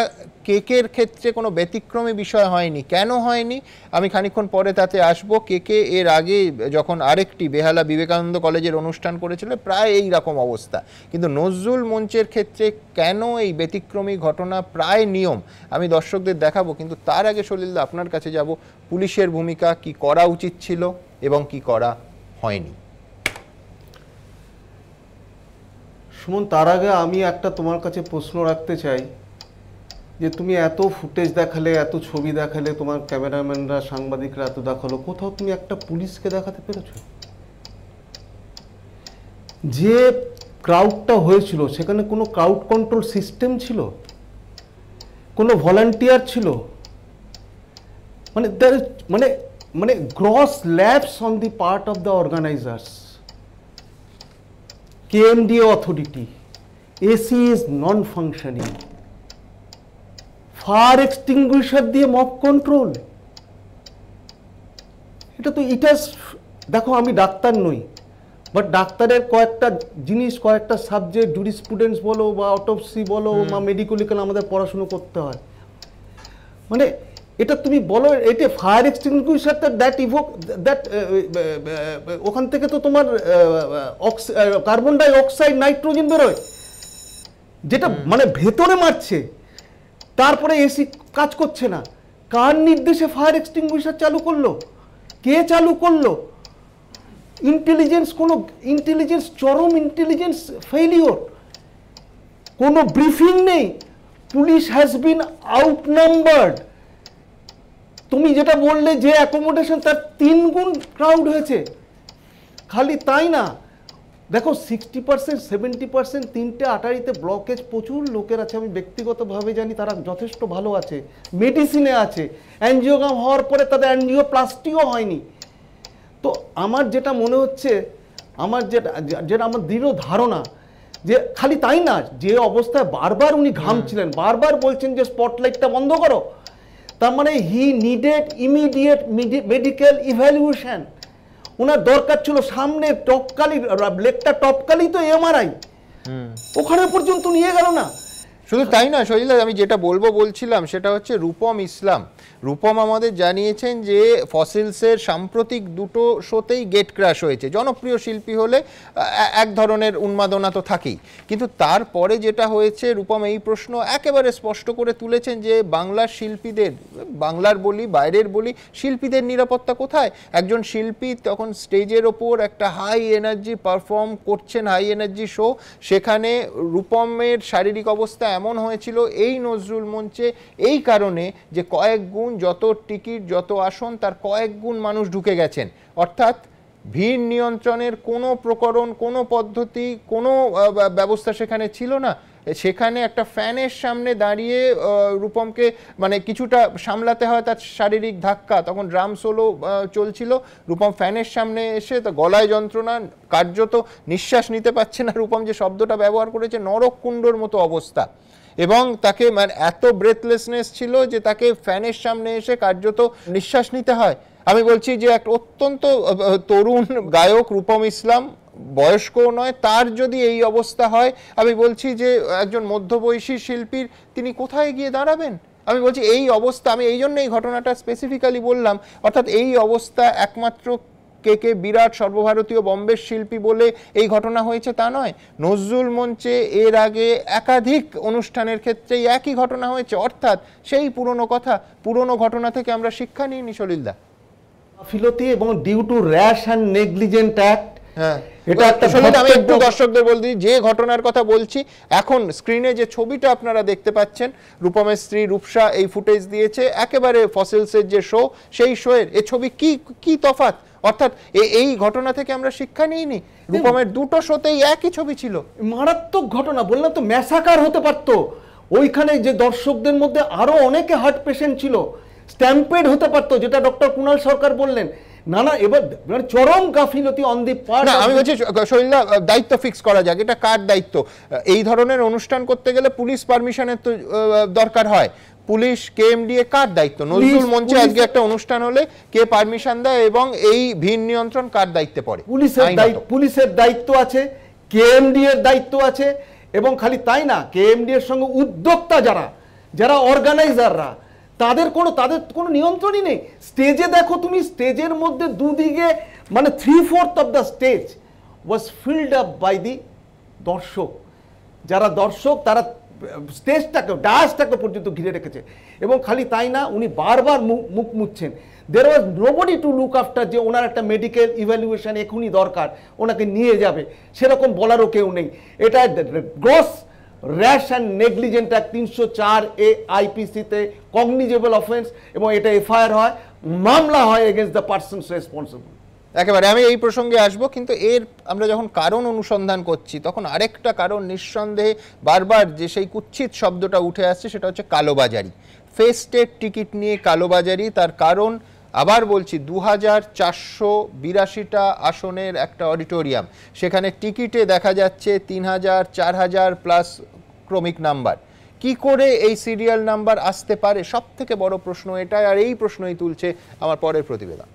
কেকের ক্ষেত্রে কোনো ব্যতিক্রমী বিষয় হয়নি। কেন হয়নি আমি খানিকক্ষণ পরে তাতে আসবো। কেকে এর আগে যখন আরেকটি বেহালা বিবেকানন্দ কলেজের অনুষ্ঠান করেছিল প্রায় এই রকম অবস্থা, কিন্তু নজরুল মঞ্চের ক্ষেত্রে কেন এই ব্যতিক্রমী ঘটনা প্রায় নিয়ম আমি দর্শকদের দেখাবো। কিন্তু তার আগে সলিলদা আপনার কাছে যাব, পুলিশের ভূমিকা কি করা উচিত ছিল এবং কি করা হয়নি? সুমন, তার আগে আমি একটা তোমার কাছে প্রশ্ন রাখতে চাই যে তুমি এত ফুটেজ দেখালে, এত ছবি দেখালে, তোমার ক্যামেরাম্যানরা, সাংবাদিকরা এত দেখালো, কোথাও তুমি একটা পুলিশকে দেখাতে পেরেছো? যে ক্রাউডটা হয়েছিল সেখানে কোনো ক্রাউড কন্ট্রোল সিস্টেম ছিল? কোনো ভলান্টিয়ার ছিল? মানে gross lapse on the part of the organisers. KMDA authority, AC is non-functioning, fire extinguisher দিয়ে মব কন্ট্রোল, এটা তো দেখো আমি ডাক্তার নই, বাট ডাক্তারের কয়েকটা জিনিস, কয়েকটা সাবজেক্ট, জুরিসপ্রুডেন্স বলো বা অটোপসি বলো বা মেডিকেল আমাদের পড়াশুনো করতে হয়। মানে এটা তুমি বলো, এটা ফায়ার এক্সটিংগুইশার দ্যাট ওখান থেকে তো তোমার কার্বন ডাই অক্সাইড, নাইট্রোজেন বেরোয়, যেটা মানে ভেতরে মারছে, তারপরে এসি কাজ করছে না। কার নির্দেশে ফায়ার এক্সটিংগুইশার চালু করলো? কে চালু করলো? ইন্টেলিজেন্স চরম ইন্টেলিজেন্স ফেইলিওর, কোনো ব্রিফিং নেই। Police has been outnumbered. তুমি যেটা বললে যে অ্যাকোমোডেশন, তার 3 গুণ ক্রাউড হয়েছে। খালি তাই না, দেখো 60%, 70% 3টে আটারিতে ব্লকেজ, প্রচুর লোকের আছে, আমি ব্যক্তিগতভাবে জানি তারা যথেষ্ট ভালো আছে, মেডিসিনে আছে, অ্যানজিওগ্রাম হওয়ার পরে তাদের অ্যানজিওপ্লাস্টিও হয়নি। তো আমার যেটা মনে হচ্ছে, আমার যেটা আমার দৃঢ় ধারণা, যে খালি তাই না, যে অবস্থায় বারবার উনি ঘামছিলেন, বারবার বলছেন যে স্পটলাইটটা বন্ধ করো, তার মানে he needed immediate medical evaluation. ওনার দরকার ছিল সামনে টপকালি, লেগটা টপকালি তো এমআরআই, ওখানে পর্যন্ত নিয়ে গেল না। শুধু তাই না সলিল, আমি যেটা বলছিলাম সেটা হচ্ছে রূপম ইসলাম। রূপম আমাদের জানিয়েছেন যে ফসিলসের সাম্প্রতিক দুটো শোতেই গেট ক্র্যাশ হয়েছে। জনপ্রিয় শিল্পী হলে এক ধরনের উন্মাদনা তো থাকেই, কিন্তু তারপরে যেটা হয়েছে, রূপম এই প্রশ্ন একেবারে স্পষ্ট করে তুলেছেন যে বাংলার শিল্পীদের, বাংলার বলি বাইরের বলি, শিল্পীদের নিরাপত্তা কোথায়? একজন শিল্পী তখন স্টেজের ওপর একটা হাই এনার্জি পারফর্ম করছেন, হাই এনার্জি শো, সেখানে রূপমের শারীরিক অবস্থা এমন হয়েছিল এই নজরুল মঞ্চে এই কারণে যে কয়েক গুণ, যত টিকিট, যত আসন, তার কয়েক গুণ মানুষ ঢুকে গেছেন। অর্থাৎ ভিড় নিয়ন্ত্রণের কোনো প্রকরণ, কোনো পদ্ধতি, কোনো ব্যবস্থা সেখানে ছিল না। সেখানে একটা ফ্যানের সামনে দাঁড়িয়ে রূপমকে মানে কিছুটা সামলাতে হয় তার শারীরিক ধাক্কা। তখন ড্রাম সোলো চলছিল, রূপম ফ্যানের সামনে এসে তো গলায় যন্ত্রণা, কার্যত নিঃশ্বাস নিতে পারছে না। রূপম যে শব্দটা ব্যবহার করেছে, নরককুণ্ডর মতো অবস্থা, এবং তাকে মানে এত ব্রেথলেসনেস ছিল যে তাকে ফ্যানের সামনে এসে কার্যত নিঃশ্বাস নিতে হয়। আমি বলছি যে এক অত্যন্ত তরুণ গায়ক রূপম ইসলাম, বয়স্কও নয়, তার যদি এই অবস্থা হয়, আমি বলছি যে একজন মধ্যবয়সী শিল্পীর তিনি কোথায় গিয়ে দাঁড়াবেন? আমি বলছি এই অবস্থা, আমি এই জন্য এই ঘটনাটা স্পেসিফিক্যালি বললাম। অর্থাৎ এই অবস্থা একমাত্র কে বিরাট সর্বভারতীয় বম্বের শিল্পী বলে এই ঘটনা হয়েছে তা নয়। নজরুল মঞ্চে এর আগে একাধিক অনুষ্ঠানের ক্ষেত্রেই একই ঘটনা হয়েছে। অর্থাৎ সেই পুরনো কথা, পুরনো ঘটনা থেকে আমরা শিক্ষা নিইনি সলিলদা। গাফিলতি এবং due to rash and negligent act, এটা একটা আমি একটু দর্শকদের বলছি যে ঘটনার কথা বলছি। এখন স্ক্রিনে যে ছবিটা আপনারা দেখতে পাচ্ছেন, রূপমের স্ত্রী রূপসা এই ফুটেজ দিয়েছে, একেবারে ফসিলসের যে শো, সেই শোয়ের এ ছবি কি তফাৎ? অর্থাৎ এই ঘটনা থেকে আমরা শিক্ষা নিইনি। রূপমের দুটো শোতেই একই ছবি ছিল। মারাত্মক ঘটনা, বললাম তো, ম্যাসাকার হতে পারতো। ওইখানে যে দর্শকদের মধ্যে আরো অনেকে হার্ট পেশেন্ট ছিল, স্ট্যাম্পেড হতে পারতো, যেটা ডক্টর কুণাল সরকার বললেন। না না, এবার চরম গাফিলতি অন দি পার্ট। না, আমি বলছি শৈলা, দায়িত্ব ফিক্স করা যাক, এটা কার দায়িত্ব? এই ধরনের অনুষ্ঠান করতে গেলে পুলিশ পারমিশনের তো দরকার হয়। পুলিশ, কেএমডিএ কার দায়িত্ব? নজরুল মঞ্চে আজকে একটা অনুষ্ঠান হলে কে পারমিশন দেয় এবং এই ভিড় নিয়ন্ত্রণ কার দায়িত্বে পড়ে? পুলিশের দায়িত্ব আছে, কেএমডিএর দায়িত্ব আছে, এবং খালি তাই না, কেএমডিএর সঙ্গে উদ্যোক্তা যারা অর্গানাইজাররা, তাদের কোনো নিয়ন্ত্রণই নেই। স্টেজে দেখো তুমি, স্টেজের মধ্যে দুদিকে মানে 3/4 of the stage was filled up by the দর্শক। যারা দর্শক তারা স্টেজটাকে, ডায়াসটাকে পর্যন্ত ঘিরে রেখেছে। এবং খালি তাই না, উনি বারবার মুখ মুছছেন। দেয়ার ওয়াজ নোবডি টু লুক আফটার, যে ওনার একটা মেডিকেল ইভ্যালুয়েশন এখনই দরকার, ওনাকে নিয়ে যাবে, সেরকম বলারও কেউ নেই। এটা gross rash and negligent act 304A IPC-তে কগনিজেবল অফেন্স, এবং এটা এফআইআর হয়, মামলা হয় এগেনস্ট দ্য পারসনস রেসপন্সিবল। একেবারে আমি এই প্রসঙ্গে আসব, কিন্তু এর আমরা যখন কারণ অনুসন্ধান করছি তখন আরেকটা কারণ নিঃসন্দেহে বারবার যে সেই কুৎসিত শব্দটা উঠে আসছে, সেটা হচ্ছে কালোবাজারি। ফেস্টের টিকিট নিয়ে কালোবাজারি, তার কারণ আবার বলছি 2482টা আসনের একটা অডিটোরিয়াম, সেখানে টিকিটে দেখা যাচ্ছে 3000, 4000 প্লাস ক্রমিক নাম্বার। কি করে এই সিরিয়াল নাম্বার আসতে পারে? সব থেকে বড় প্রশ্ন এটাই, আর এই প্রশ্নই তুলছে আমার পরের প্রতিবেদন।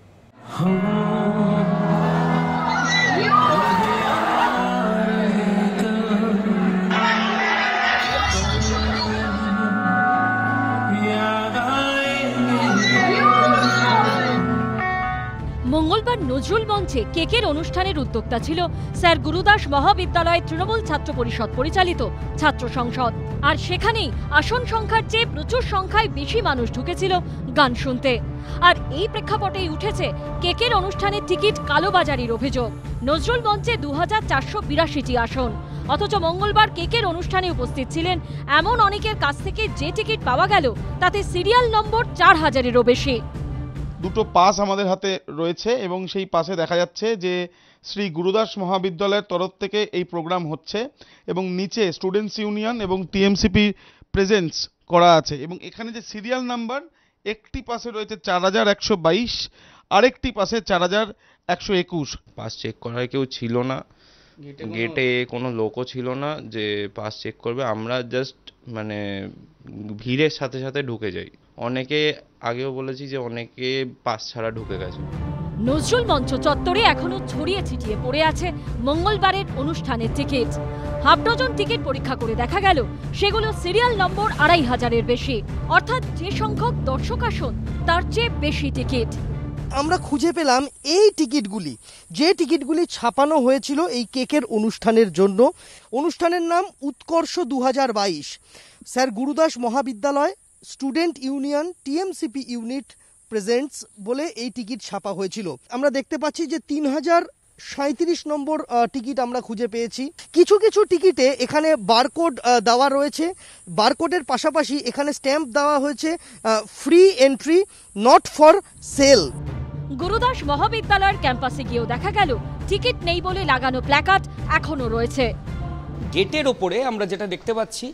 মঙ্গলবার নজরুল মঞ্চে কেকের অনুষ্ঠানের উদ্যোক্তা ছিল স্যার গুরুদাস মহাবিদ্যালয় তৃণমূল ছাত্র পরিষদ পরিচালিত ছাত্র সংসদ। আর সেখানেই আসন সংখ্যার চেয়ে প্রচুর সংখ্যায় বেশি মানুষ ঢুকেছিল গান শুনতে। আর এই প্রেক্ষাপটেই উঠেছে কেকের অনুষ্ঠানের টিকিট কালোবাজারির অভিযোগ। নজরুল মঞ্চে 2482টি আসন, অথচ মঙ্গলবার কেকের অনুষ্ঠানে উপস্থিত ছিলেন এমন অনেকের কাছ থেকে যে টিকিট পাওয়া গেল তাতে সিরিয়াল নম্বর 4000-এরও বেশি। দুটো পাস আমাদের হাতে রয়েছে এবং সেই পাসে দেখা যাচ্ছে যে শ্রী গুরুদাস মহাবিদ্যালয়ের তরফ থেকে এই প্রোগ্রাম হচ্ছে এবং নিচে স্টুডেন্টস ইউনিয়ন এবং টিএমসিপি প্রেজেন্স করা আছে। এবং এখানে যে সিরিয়াল নাম্বার, একটি পাসে রয়েছে 4122, আরেকটি পাসে 4121। পাস চেক করার কেউ ছিল না, গেটে কোনো লোকও ছিল না যে পাস চেক করবে। আমরা জাস্ট মানে ভিড়ের সাথে সাথে ঢুকে যাই। অনেকে আগেও বলেছি যে অনেকে পাস ছাড়া ঢুকে গেছে। নজরুল মঞ্চ চত্বরে এখনো ছড়িয়ে ছিটিয়ে পড়ে আছে মঙ্গলবারের অনুষ্ঠানের টিকিট। হাফ ডজন টিকিট পরীক্ষা করে দেখা গেল সেগুলো সিরিয়াল নম্বর 2500-এর বেশি, অর্থাৎ যে সংখ্যক দর্শক আসন তার চেয়ে বেশি টিকিট। আমরা খুঁজে পেলাম এই টিকিটগুলি, যে টিকিটগুলি ছাপানো হয়েছিল এই কেকের অনুষ্ঠানের জন্য। অনুষ্ঠানের নাম উৎকর্ষ 2022, স্যার গুরুদাস মহাবিদ্যালয় student union TMCP unit presents বলে এই টিকিট ছাপা হয়েছিল। আমরা দেখতে পাচ্ছি যে 3037 নম্বর টিকিট আমরা খুঁজে পেয়েছি। কিছু কিছু টিকিটে এখানে বারকোড দেওয়া রয়েছে, বারকোডের পাশাপাশি এখানে স্ট্যাম্প দেওয়া হয়েছে free entry, not for sale. Gurudas মহাবিদ্যালয়ের ক্যাম্পাসে গিয়েও দেখা গেল টিকিট নেই বলে লাগানো প্ল্যাকার্ড এখনো রয়েছে। গেটের ওপরে আমরা যেটা দেখতে পাচ্ছি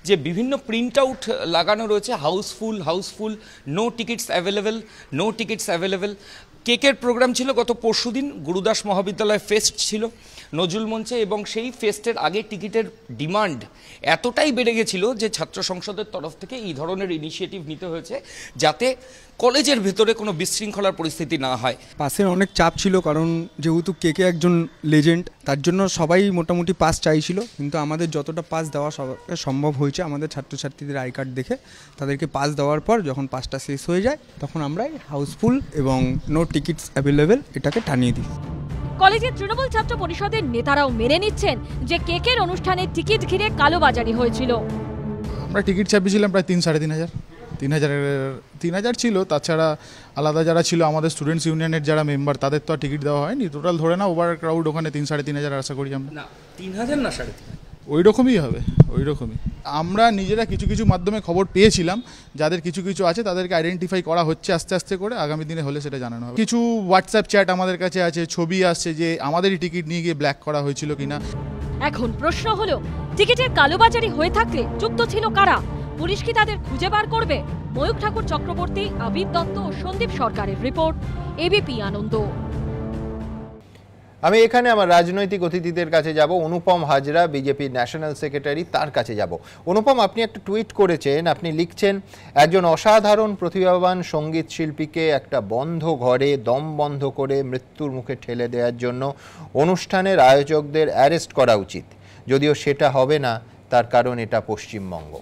যে বিভিন্ন প্রিন্ট আউট লাগানো রয়েছে, housefull, housefull, no tickets available, no tickets available. কেকের প্রোগ্রাম ছিল গত পরশুদিন, গুরুদাস মহাবিদ্যালয় ফেস্ট ছিল নজরুল মঞ্চে, এবং সেই ফেস্টের আগে টিকিটের ডিমান্ড এতটাই বেড়ে গেছিল যে ছাত্র সংসদের তরফ থেকে এই ধরনের ইনিশিয়েটিভ নিতে হয়েছে যাতে কলেজের ভেতরে কোনো বিশৃঙ্খলার পরিস্থিতি না হয়। পাসের অনেক চাপ ছিল, কারণ যেহেতু কেকে একজন লেজেন্ড, তার জন্য সবাই মোটামুটি পাস চাইছিল, কিন্তু আমাদের যতটা পাস দেওয়া সম্ভব হয়েছে আমাদের ছাত্রছাত্রীদের আই কার্ড দেখে তাদেরকে পাস দেওয়ার পর যখন পাসটা শেষ হয়ে যায় তখন আমরা হাউসফুল এবং নো টিকিটস অ্যাভেলেবেল এটাকে টানিয়ে দিই। কলেজের তৃণমূল ছাত্র পরিষদের নেতারাও মেনে নিচ্ছেন যে কেকের অনুষ্ঠানে টিকিট ঘিরে কালোবাজারি হয়েছিল। আমরা টিকিট ছাপিয়েছিলাম প্রায় 3,500 ছিল, তাছাড়া আলাদা যারা ছিল আমাদের স্টুডেন্টস ইউনিয়নের যারা মেম্বার তাদের তো আর টিকিট দেওয়া হয়নি। টোটাল ধরে না ওভার ক্রাউড ওখানে 3,500 আশা করি আমরা। না 3000 না 3,500 ওই রকমই হবে, ওই রকমই। আমরা নিজেরা কিছু কিছু মাধ্যমে খবর পেয়েছিলাম, যাদের কিছু কিছু আছে তাদেরকে আইডেন্টিফাই করা হচ্ছে আস্তে আস্তে করে, আগামী দিনে হলে সেটা জানানো হবে। কিছু হোয়াটসঅ্যাপ চ্যাট আমাদের কাছে আছে, ছবি আসছে যে আমাদেরই টিকিট নিয়ে গিয়ে ব্ল্যাক করা হয়েছিল কিনা। এখন প্রশ্ন হলো, টিকিটের কালোবাজারি হয়ে থাকলে যুক্ত ছিল কারা? পুলিশ কি তাদের খুঁজে বার করবে? ময়ূক ঠাকুর চক্রবর্তী, আবির দত্ত ও সন্দীপ সরকারের রিপোর্ট, এবিপি আনন্দ। আমি এখানে আমার রাজনৈতিক অতিথিদের কাছে যাব। অনুপম হাজরা, বিজেপির ন্যাশনাল সেক্রেটারি, তার কাছে যাব। অনুপম, আপনি একটা টুইট করেছেন, আপনি লিখছেন একজন অসাধারণ প্রতিভাবান সঙ্গীত শিল্পীকে একটা বন্ধ ঘরে দম বন্ধ করে মৃত্যুর মুখে ঠেলে দেওয়ার জন্য অনুষ্ঠানের আয়োজকদের অ্যারেস্ট করা উচিত, যদিও সেটা হবে না, তার কারণ এটা পশ্চিমবঙ্গ।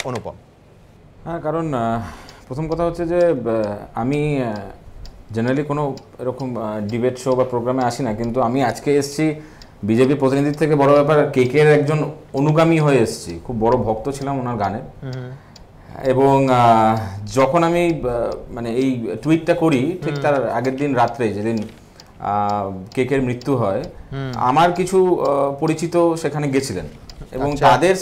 অনুপম। হ্যাঁ, কারণ প্রথম কথা হচ্ছে যে আমি জেনারেলি কোনো এরকম ডিবেট শো বা প্রোগ্রামে আসি না, কিন্তু আমি আজকে এসেছি বিজেপি প্রতিনিধির থেকে বড় ব্যাপার কেকের একজন অনুগামী হয়ে এসেছি, খুব বড় ভক্ত ছিলাম ওনার গানের। এবং যখন আমি মানে এই টুইটটা করি ঠিক তার আগের দিন রাত্রে যেদিন কেকের মৃত্যু হয়, আমার কিছু পরিচিত সেখানে গেছিলেন এবং তাদের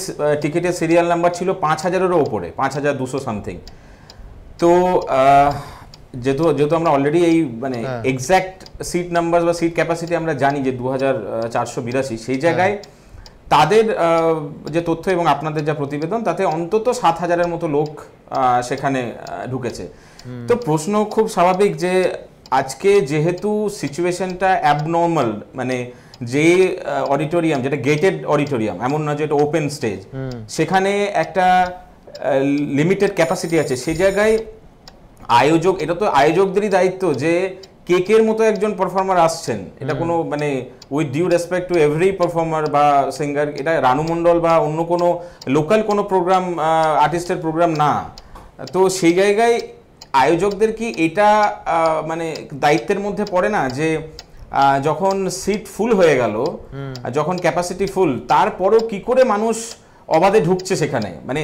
টিকিটের সিরিয়াল নাম্বার ছিল 5000-এরও ওপরে, 5200 সামথিং। তো যেহেতু আমরা অলরেডি এই মানে এক্স্যাক্ট সিট নাম্বার বা সিট ক্যাপাসিটি আমরা জানি যে 2482, সেই জায়গায় তাদের যে তথ্য এবং আপনাদের যা প্রতিবেদন তাতে অন্তত 7000-এর মতো লোক সেখানে ঢুকেছে। তো প্রশ্ন খুব স্বাভাবিক যে আজকে যেহেতু সিচুয়েশনটা অ্যাবনর্মাল, মানে যে অডিটোরিয়াম যেটা গেটেড অডিটোরিয়াম, এমন না যে এটা ওপেন স্টেজ, সেখানে একটা লিমিটেড ক্যাপাসিটি আছে, সেই জায়গায় আয়োজক, এটা তো আয়োজকদেরই দায়িত্ব যে কেকের মতো একজন পারফর্মার আসছেন, এটা কোনো মানে with due respect to every performer বা সিঙ্গার, এটা রানু মণ্ডল বা অন্য কোনো লোকাল কোনো প্রোগ্রাম আর্টিস্টের প্রোগ্রাম না। তো সেই জায়গায় আয়োজকদের কি এটা মানে দায়িত্বের মধ্যে পড়ে না যে যখন সিট ফুল হয়ে গেল, যখন ক্যাপাসিটি ফুল, তারপরও কি করে মানুষ অবাধে ঢুকছে সেখানে? মানে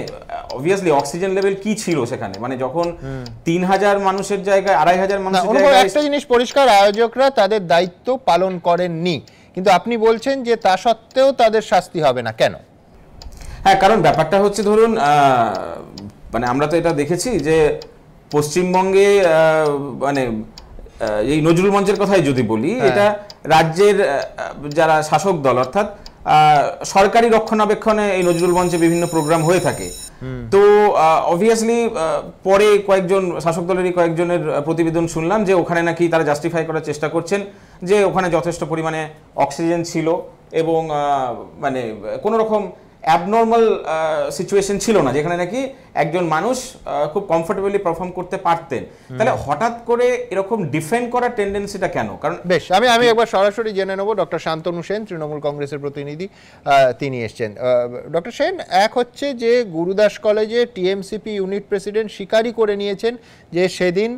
অবভিয়াসলি অক্সিজেন লেভেল কি ছিল সেখানে, মানে যখন 3000 মানুষের জায়গায় 2500 মানুষের জায়গায়। একটা জিনিস পরিষ্কার, আয়োজকরা তাদের দায়িত্ব পালন করেননি, কিন্তু আপনি বলছেন যে তা সত্ত্বেও তাদের শাস্তি হবে না, কেন? হ্যাঁ, কারণ ব্যাপারটা হচ্ছে ধরুন মানে আমরা তো এটা দেখেছি যে পশ্চিমবঙ্গে মানে এই নজরুল মঞ্চের কথাই যদি বলি, এটা রাজ্যের যারা শাসক দল অর্থাৎ সরকারি রক্ষণাবেক্ষণে এই নজরুল মঞ্চে বিভিন্ন প্রোগ্রাম হয়ে থাকে। তো অবভিয়াসলি পরে কয়েকজন শাসক দলেরই কয়েকজনের প্রতিবেদন শুনলাম যে ওখানে নাকি তারা জাস্টিফাই করার চেষ্টা করছেন যে ওখানে যথেষ্ট পরিমাণে অক্সিজেন ছিল এবং মানে কোনো রকম অ্যাবনর্মাল সিচুয়েশন ছিল না, যেখানে নাকি একজন মানুষ খুব কমফোর্টেবলি পারফর্ম করতে পারতেন। তাহলে হঠাৎ করে এরকম ডিফেন্ড করার টেন্ডেন্সিটা কেন? কারণ বেশ, আমি একবার সরাসরি জেনে নেব। ডক্টর শান্তনু সেন, তৃণমূল কংগ্রেসের প্রতিনিধি, তিনি এসছেন। ডক্টর সেন, এক হচ্ছে যে গুরুদাস কলেজে টিএমসিপি ইউনিট প্রেসিডেন্ট স্বীকারই করে নিয়েছেন যে সেদিন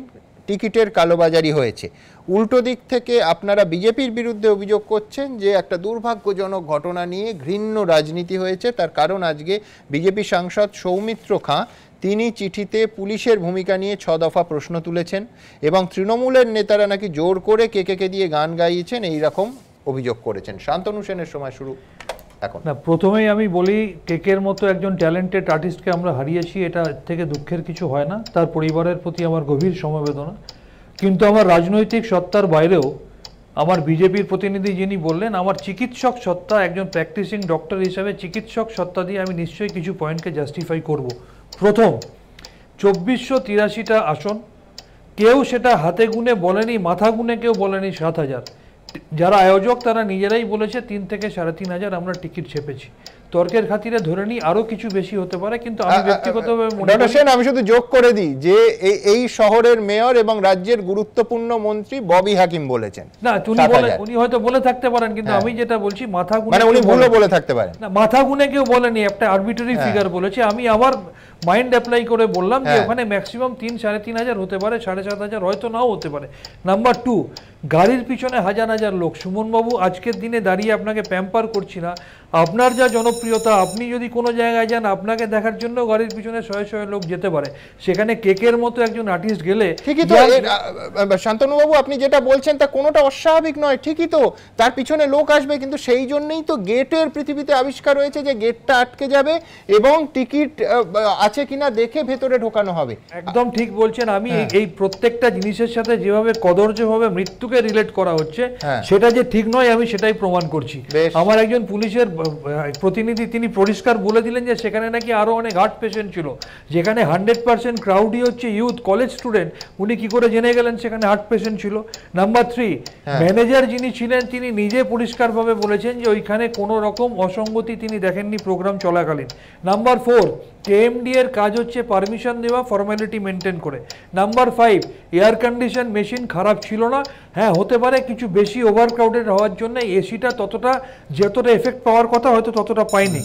টিকিটের কালোবাজারি হয়েছে। উল্টো দিক থেকে আপনারা বিজেপির বিরুদ্ধে অভিযোগ করছেন যে একটা দুর্ভাগ্যজনক ঘটনা নিয়ে ঘৃণ্য রাজনীতি হয়েছে। তার কারণ আজকে বিজেপি সাংসদ সৌমিত্র খাঁ তিনি চিঠিতে পুলিশের ভূমিকা নিয়ে 6 দফা প্রশ্ন তুলেছেন এবং তৃণমূলের নেতারা নাকি জোর করে কেকে দিয়ে গান গাইয়েছেন, এই রকম অভিযোগ করেছেন। শান্তনু সেনের সময় শুরু এখন। না, প্রথমেই আমি বলি কেকের মতো একজন ট্যালেন্টেড আর্টিস্টকে আমরা হারিয়েছি, এটা থেকে দুঃখের কিছু হয় না। তার পরিবারের প্রতি আমার গভীর সমবেদনা। কিন্তু আমার রাজনৈতিক সত্তার বাইরেও আমার বিজেপির প্রতিনিধি যিনি বললেন, আমার চিকিৎসক সত্তা, একজন প্র্যাকটিসিং ডক্টর হিসাবে চিকিৎসক সত্তা দিয়ে আমি নিশ্চয়ই কিছু পয়েন্টকে জাস্টিফাই করব। প্রথম, 2483টা আসন, কেউ সেটা হাতে গুনে বলেনি, মাথা গুনে কেউ বলেনি 7000। যারা আয়োজক তারা নিজেরাই বলেছে 3 থেকে 3500 আমরা টিকিট ছেপেছি। তর্কের খাতিরে ধরে নিই আরো কিছু বেশি হতে পারে, কিন্তু আমি ব্যক্তিগতভাবে মনে করি, আমি শুধু যোগ করে দিই যে এই শহরের মেয়র এবং রাজ্যের গুরুত্বপূর্ণ মন্ত্রী ববি হাকিম বলেছেন। না, উনি হয়তো বলে থাকতে পারেন, কিন্তু আমি যেটা বলছি মাথা গুনে, মানে উনি ভুলও বলে থাকতে পারেন না, মাথা গুনে কেউ বলেনি, একটা আরবিটারি ফিগার বলেছে। আমি আমার মাইন্ড অ্যাপ্লাই করে বললাম যে ওখানে ম্যাক্সিমাম 3-3500 হতে পারে, 7500 হয়তো নাও হতে পারে। নাম্বার 2, গাড়ির পিছনে হাজার হাজার লোক। সুমনবাবু, আজকের দিনে দাঁড়িয়ে আপনাকে প্যাম্পার করছি না, আপনার যা জনপ্রিয়তা, আপনি যদি কোনো জায়গায় যান আপনাকে দেখার জন্য গাড়ির পিছনে 100 লোক যেতে পারে। সেখানে কেকের মতো একজন আর্টিস্ট গেলে ঠিকই তো। শান্তনুবাবু, আপনি যেটা বলছেন তা কোনোটা অস্বাভাবিক নয়, ঠিকই তো, তার পিছনে লোক আসবে, কিন্তু সেই জন্যই তো গেটের পৃথিবীতে আবিষ্কার হয়েছে যে গেটটা আটকে যাবে এবং টিকিট আছে কিনা দেখে ভেতরে ঢোকানো হবে। একদম ঠিক বলছেন। আমি এই প্রত্যেকটা জিনিসের সাথে যেভাবে কদর্যভাবে মৃত্যুকে রিলেট করা হচ্ছে সেটা যে ঠিক নয় আমি সেটাই প্রমাণ করছি। আমার একজন পুলিশের প্রতিনিধি তিনি পরিষ্কার বলে দিলেন যে সেখানে নাকি আরো অনেক হার্ট পেশেন্ট ছিল, যেখানে 100% ক্রাউডই হচ্ছে ইউথ কলেজ স্টুডেন্ট। উনি কি করে জেনে গেলেন সেখানে হার্ট পেশেন্ট ছিল? নাম্বার 3, ম্যানেজার যিনি ছিলেন তিনি নিজে পরিষ্কারভাবে বলেছেন যে ওইখানে কোনো রকম অসঙ্গতি তিনি দেখেননি প্রোগ্রাম চলাকালীন। নাম্বার 4, কেএমডি এর কাজ হচ্ছে পারমিশন দেওয়া, ফর্মালিটি মেনটেন করে। নাম্বার 5, এয়ার কন্ডিশন মেশিন খারাপ ছিল না। হ্যাঁ, হতে পারে কিছু বেশি ওভার ক্রাউডেড হওয়ার জন্য এসিটা যতটা এফেক্ট পাওয়ার কথা হয়তো ততটা পায়নি।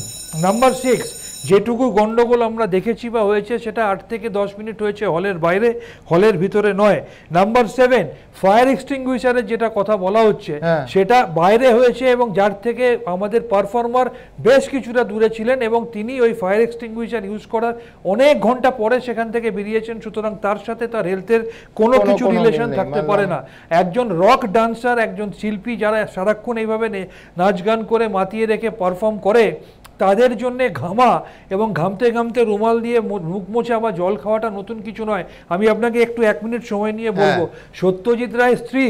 নাম্বার 6, যেটুকু গন্ডগোল আমরা দেখেছি বা হয়েছে সেটা 8 থেকে 10 মিনিট হয়েছে হলের বাইরে, হলের ভিতরে নয়। নাম্বার 7, ফায়ার এক্সটিংগুইশারের যেটা কথা বলা হচ্ছে সেটা বাইরে হয়েছে এবং যার থেকে আমাদের পারফর্মার বেশ কিছুটা দূরে ছিলেন এবং তিনি ওই ফায়ার এক্সটিংগুইশার ইউজ করার অনেক ঘন্টা পরে সেখান থেকে বেরিয়েছেন, সুতরাং তার সাথে তার হেলথের কোনো কিছু রিলেশন থাকতে পারে না। একজন রক ডান্সার, একজন শিল্পী যারা সারাক্ষণ এইভাবে নাচ গান করে মাতিয়ে রেখে পারফর্ম করে, তাদের জন্য ঘামা এবং ঘামতে ঘামতে রুমাল দিয়ে মুখ মোছা বা জল খাওয়াটা নতুন কিছু নয়। আমি আপনাকে একটু 1 মিনিট সময় নিয়ে বলবো, সত্যজিৎ রায়ের স্ত্রী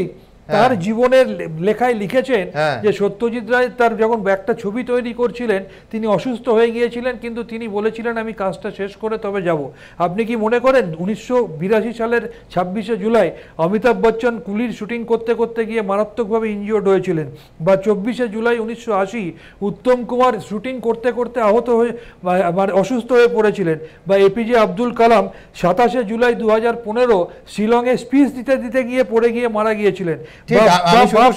তার জীবনের লেখায় লিখেছেন যে সত্যজিৎ রায় তার যখন একটা ছবি তৈরি করছিলেন তিনি অসুস্থ হয়ে গিয়েছিলেন, কিন্তু তিনি বলেছিলেন আমি কাজটা শেষ করে তবে যাব। আপনি কি মনে করেন 1982 সালের 26শে জুলাই অমিতাভ বচ্চন কুলির শুটিং করতে করতে গিয়ে মারাত্মকভাবে ইনজিওর্ড হয়েছিলেন, বা 24শে জুলাই 1980 উত্তম কুমার শুটিং করতে করতে আহত হয়ে মানে অসুস্থ হয়ে পড়েছিলেন, বা এপিজে আব্দুল কালাম 27শে জুলাই 2015 শিলংয়ে স্পিচ দিতে দিতে গিয়ে পড়ে গিয়ে মারা গিয়েছিলেন।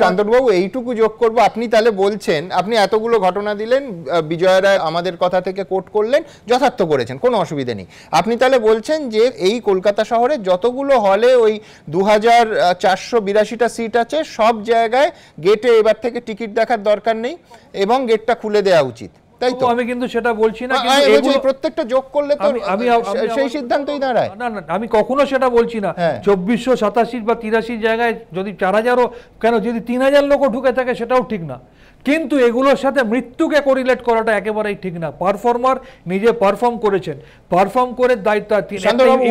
শান্তনুবাবু এইটুকু যোগ করবো, আপনি তাহলে বলছেন, আপনি এতগুলো ঘটনা দিলেন, বিজয় রায় আমাদের কথা থেকে কোট করলেন, যথার্থ করেছেন, কোনো অসুবিধা নেই। আপনি তাহলে বলছেন যে এই কলকাতা শহরে যতগুলো হলে ওই 2482টা সিট আছে সব জায়গায় গেটে এবার থেকে টিকিট দেখার দরকার নেই এবং গেটটা খুলে দেওয়া উচিত, তাই তো? আমি কিন্তু সেটা বলছি না, প্রত্যেকটা যোগ করলে তো সেই সিদ্ধান্তই দাঁড়ায়। না না, আমি কখনো সেটা বলছি না। 2487 বা 83 জায়গায় যদি 4000ও কেন, যদি 3000 লোকও ঢুকে থাকে সেটাও ঠিক না, কিন্তু এগুলোর সাথে মৃত্যুকে কোরিলেট করাটা একেবারেই ঠিক না। পারফর্মার নিজে পারফর্ম করেছেন, পারফর্ম করে দায়িত্ব।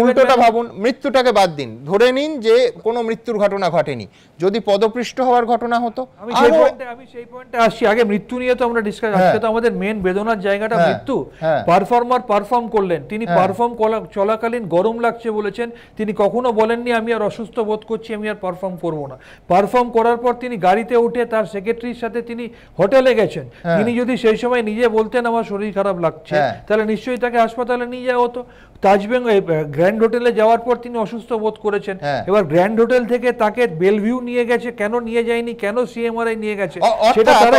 উল্টোটা ভাবুন, মৃত্যুটাকে বাদ দিন, ধরে নিন যে কোনো মৃত্যুর ঘটনা ঘটেনি, যদি পদপৃষ্ট হওয়ার ঘটনা হতো। আমি সেই পয়েন্টে আসছি। আগে মৃত্যু নিয়ে তো আমরা ডিসকাস, আজকে তো আমাদের মেন বেদনার জায়গাটা মৃত্যু। পারফর্মার পারফর্ম করলেন, তিনি পারফর্ম চলাকালীন গরম লাগছে বলেছেন, তিনি কখনো বলেননি আমি আর অসুস্থ বোধ করছি, আমি আর পারফর্ম করবো না। পারফর্ম করার পর তিনি গাড়িতে উঠে তার সেক্রেটারির সাথে তিনি হোটেলে গেছেন। তিনি যদি সেই সময় নিজে বলতেন আমার শরীর খারাপ লাগছে, তাহলে নিশ্চয়ই তাকে হাসপাতালে নিয়ে যাওয়া হতো। তাজবেঙ্গল গ্র্যান্ড হোটেলে যাওয়ার পর তিনি অসুস্থ বোধ করেছেন, এবার গ্র্যান্ড হোটেল থেকে তাকে বেলভিউ নিয়ে গেছে, কেন নিয়ে যায়নি, কেন সিএমআরআই নিয়ে গেছে?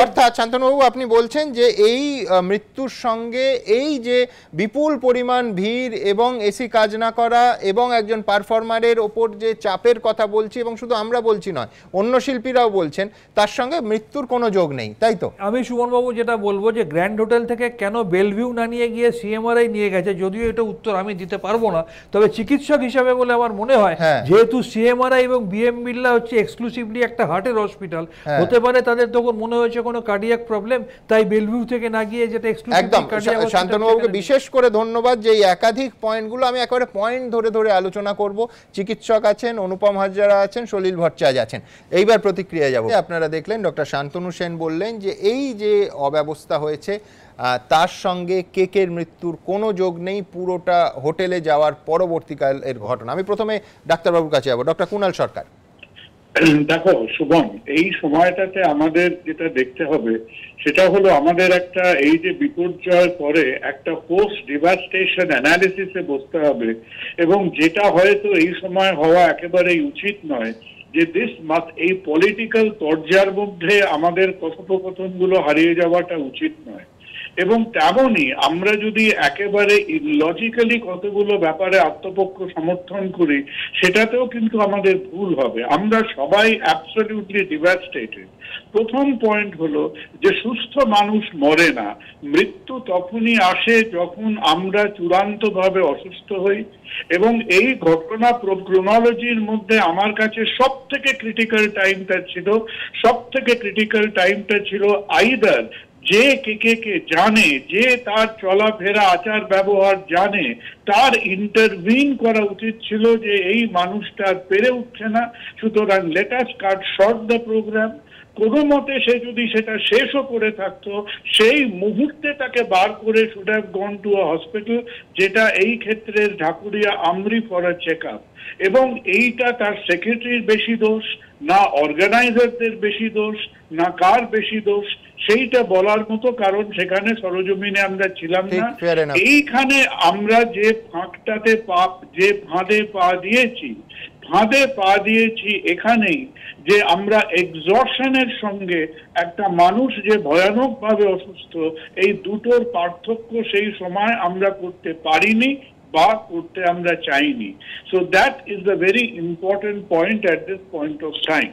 অর্থাৎ শান্তনুবাবু আপনি বলছেন যে এই মৃত্যুর সঙ্গে এই যে বিপুল পরিমাণ ভিড় এবং এসি কাজ না করা এবং একজন পারফর্মারের ওপর যে চাপের কথা বলছি, এবং শুধু আমরা বলছি নয়, অন্য শিল্পীরাও বলছেন, তার সঙ্গে মৃত্যুর কোনো যোগ নেই, তাই তো? আমি সুমনবাবু যেটা বলবো যে গ্র্যান্ড হোটেল থেকে কেন বেলভিউ না নিয়ে গিয়ে সিএমআরআই নিয়ে গেছে, যদিও এটা উত্তর আমি দিতে পারবো না, তবে চিকিৎসক হিসাবে বলে আমার মনে হয় যেহেতু সিএমআরআই এবং বিএম বিড়লা হচ্ছে এক্সক্লুসিভলি একটা হার্টের হসপিটাল, হতে পারে তাদের তখন মনে হয়েছে কোনো কার্ডিয়াক প্রবলেম, তাই বেলভিউ থেকে না গিয়ে যেটা একদম। শান্তনুবাবুকে বিশেষ করে ধন্যবাদ যে এই একাধিক পয়েন্টগুলো আমি একেবারে পয়েন্ট ধরে ধরে আলোচনা করব। চিকিৎসক আছেন, অনুপম হাজরা আছেন, সলিল ভট্টাচার্য আছেন। এইবার প্রতিক্রিয়া যাব। আপনারা দেখলেন ডক্টর শান্তনু সেন বললেন যে এই যে অব্যবস্থা হয়েছে তার সঙ্গে কেকের মৃত্যুর কোনো যোগ নেই, পুরোটা হোটেলে যাওয়ার পরবর্তীকালের ঘটনা। আমি প্রথমে ডাক্তারবাবুর কাছে যাবো, ডক্টর কুণাল সরকার। দেখো শুভম, এই সময়টাতে আমাদের যেটা দেখতে হবে সেটা হলো আমাদের একটা এই যে বিপর্যয়ের পরে একটা পোস্ট ডিভাস্টেশন অ্যানালিসিসে বসতে হবে, এবং যেটা হয়তো এই সময় হওয়া একেবারেই উচিত নয় যে এই পলিটিক্যাল তরজার মধ্যে আমাদের কথোপকথনগুলো হারিয়ে যাওয়াটা উচিত নয়। এবং তেমনই আমরা যদি একেবারে ইলজিক্যালি কতগুলো ব্যাপারে আত্মপক্ষ সমর্থন করি, সেটাতেও কিন্তু আমাদের ভুল হবে। আমরা সবাই অ্যাবসলিউটলি ডিভাস্টেটেড। প্রথম পয়েন্ট হলো যে সুস্থ মানুষ মরে না, মৃত্যু তখনই আসে যখন আমরা চূড়ান্তভাবে অসুস্থ হই। এবং এই ঘটনা ক্রোনোলজির মধ্যে আমার কাছে সব থেকে ক্রিটিক্যাল টাইমটা ছিল আইদার যে কে জানে, যে তার চলাফেরা আচার ব্যবহার জানে, তার ইন্টারভিন করা উচিত ছিল যে এই মানুষটা পেরে উঠছে না, সুতরাং let us cut short the programme. কোনো মতে সে যদি সেটা শেষও করে থাকতো, সেই মুহূর্তে তাকে বার করে should have gone to a hospital, যেটা এই ক্ষেত্রে ঢাকুরিয়া আমরি ফর আ চেক আপ। এবং এইটা তার সেক্রেটারির বেশি দোষ না, অর্গানাইজারদের বেশি দোষ না, কার বেশি দোষ সেইটা বলার মতো, কারণ সেখানে সরজমিনে আমরা ছিলাম না। এইখানে আমরা যে ফাঁদে পা দিয়েছি এখানেই যে আমরা এক্সজশনের সঙ্গে একটা মানুষ যে ভয়ানকভাবে অসুস্থ, এই দুটোর পার্থক্য সেই সময় আমরা করতে পারিনি বা করতে আমরা চাইনি। So that is the very important point at this point of time.